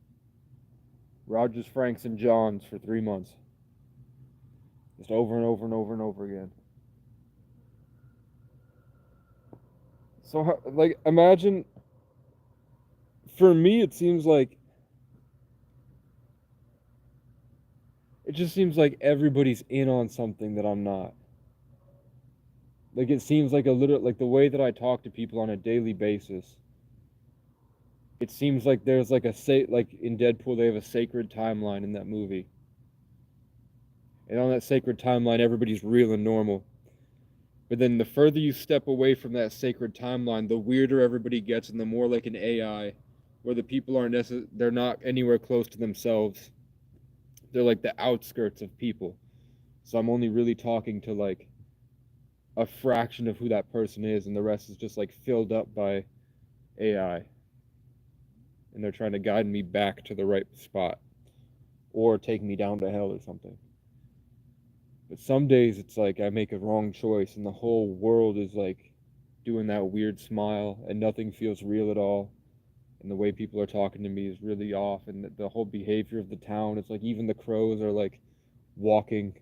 [SPEAKER 1] Rogers, Franks, and Johns for 3 months. Just over and over and over and over again. So, like, imagine, for me, it seems like, it just seems like everybody's in on something that I'm not. Like, it seems like like the way that I talk to people on a daily basis, it seems like there's like like in Deadpool, they have a sacred timeline in that movie. And on that sacred timeline, everybody's real and normal. But then the further you step away from that sacred timeline, the weirder everybody gets and the more like an AI, where the people they're not anywhere close to themselves. They're like the outskirts of people. So I'm only really talking to like a fraction of who that person is, and the rest is just like filled up by AI. And they're trying to guide me back to the right spot or take me down to hell or something. But some days it's like I make a wrong choice and the whole world is like doing that weird smile and nothing feels real at all. And the way people are talking to me is really off, and the whole behavior of the town, it's like even the crows are like walking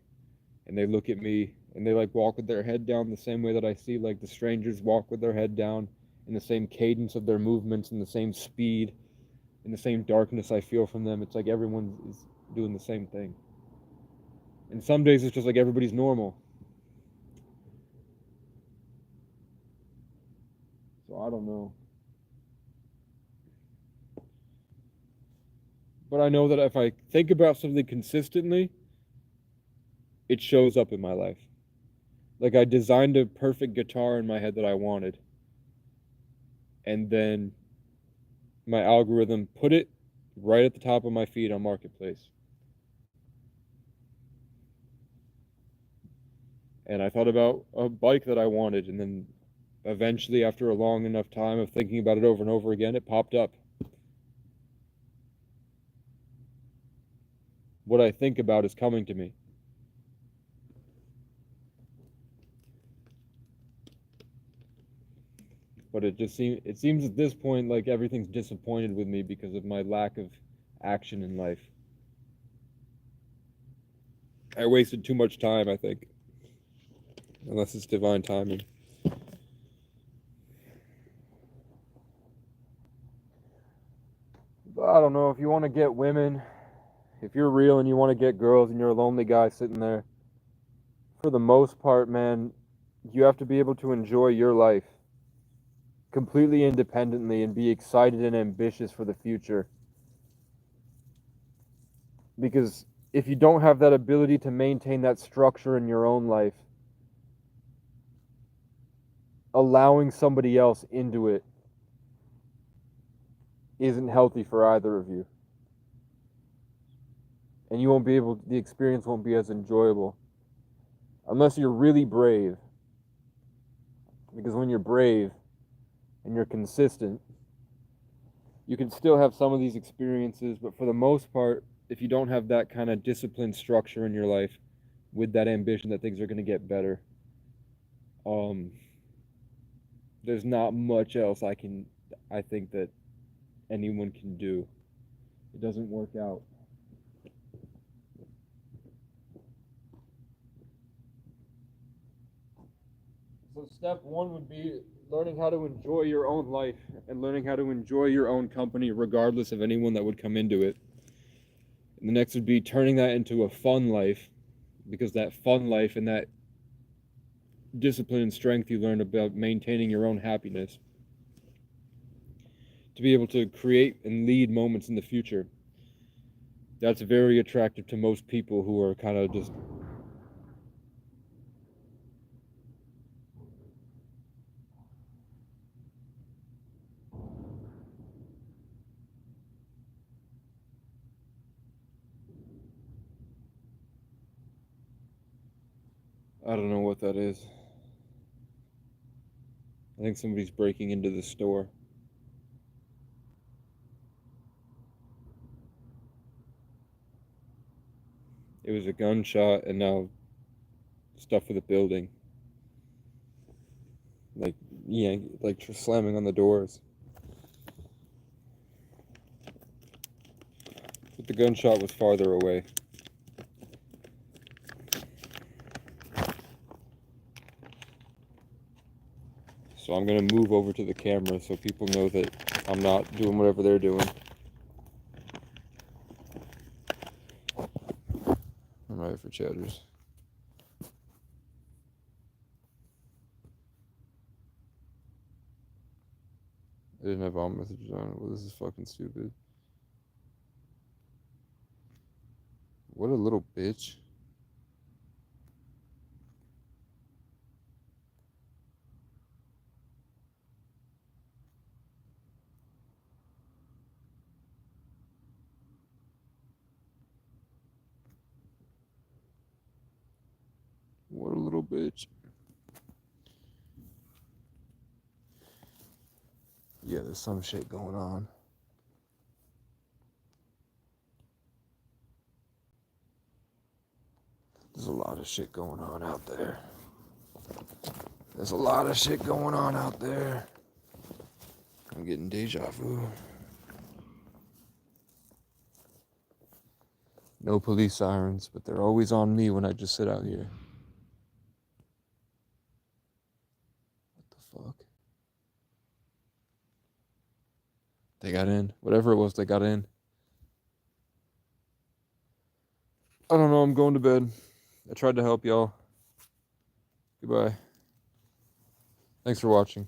[SPEAKER 1] and they look at me and they like walk with their head down the same way that I see like the strangers walk with their head down, in the same cadence of their movements, in the same speed, in the same darkness I feel from them. It's like everyone is doing the same thing. And some days it's just like everybody's normal. So I don't know. But I know that if I think about something consistently, it shows up in my life. Like I designed a perfect guitar in my head that I wanted. And then my algorithm put it right at the top of my feed on Marketplace. And I thought about a bike that I wanted, and then eventually, after a long enough time of thinking about it over and over again, it popped up. What I think about is coming to me. But it seems at this point like everything's disappointed with me because of my lack of action in life. I wasted too much time, I think. Unless it's divine timing. But I don't know, if you want to get women, if you're real and you want to get girls and you're a lonely guy sitting there, for the most part, man, you have to be able to enjoy your life. completely independently and be excited and ambitious for the future. Because if you don't have that ability to maintain that structure in your own life, allowing somebody else into it isn't healthy for either of you. And you won't be able, the experience won't be as enjoyable. Unless you're really brave. Because when you're brave and you're consistent, you can still have some of these experiences, but for the most part, if you don't have that kind of disciplined structure in your life with that ambition that things are going to get better, there's not much else I think that anyone can do. It doesn't work out. So step one would be learning how to enjoy your own life and learning how to enjoy your own company regardless of anyone that would come into it. And the next would be turning that into a fun life, because that fun life and that discipline and strength you learn about maintaining your own happiness to be able to create and lead moments in the future. That's very attractive to most people who are kind of just I don't know what that is. I think somebody's breaking into the store. It was a gunshot and now stuff with the building. Like, yeah, like slamming on the doors. But the gunshot was farther away. So I'm going to move over to the camera so people know that I'm not doing whatever they're doing. I'm ready for chatters. I didn't have all messages on. Well, this is fucking stupid. What a little bitch. What a little bitch. Yeah, there's some shit going on. There's a lot of shit going on out there. There's a lot of shit going on out there. I'm getting deja vu. No police sirens, but they're always on me when I just sit out here. What the fuck? They got in. Whatever it was, they got in. I don't know, I'm going to bed. I tried to help y'all. Goodbye. Thanks for watching.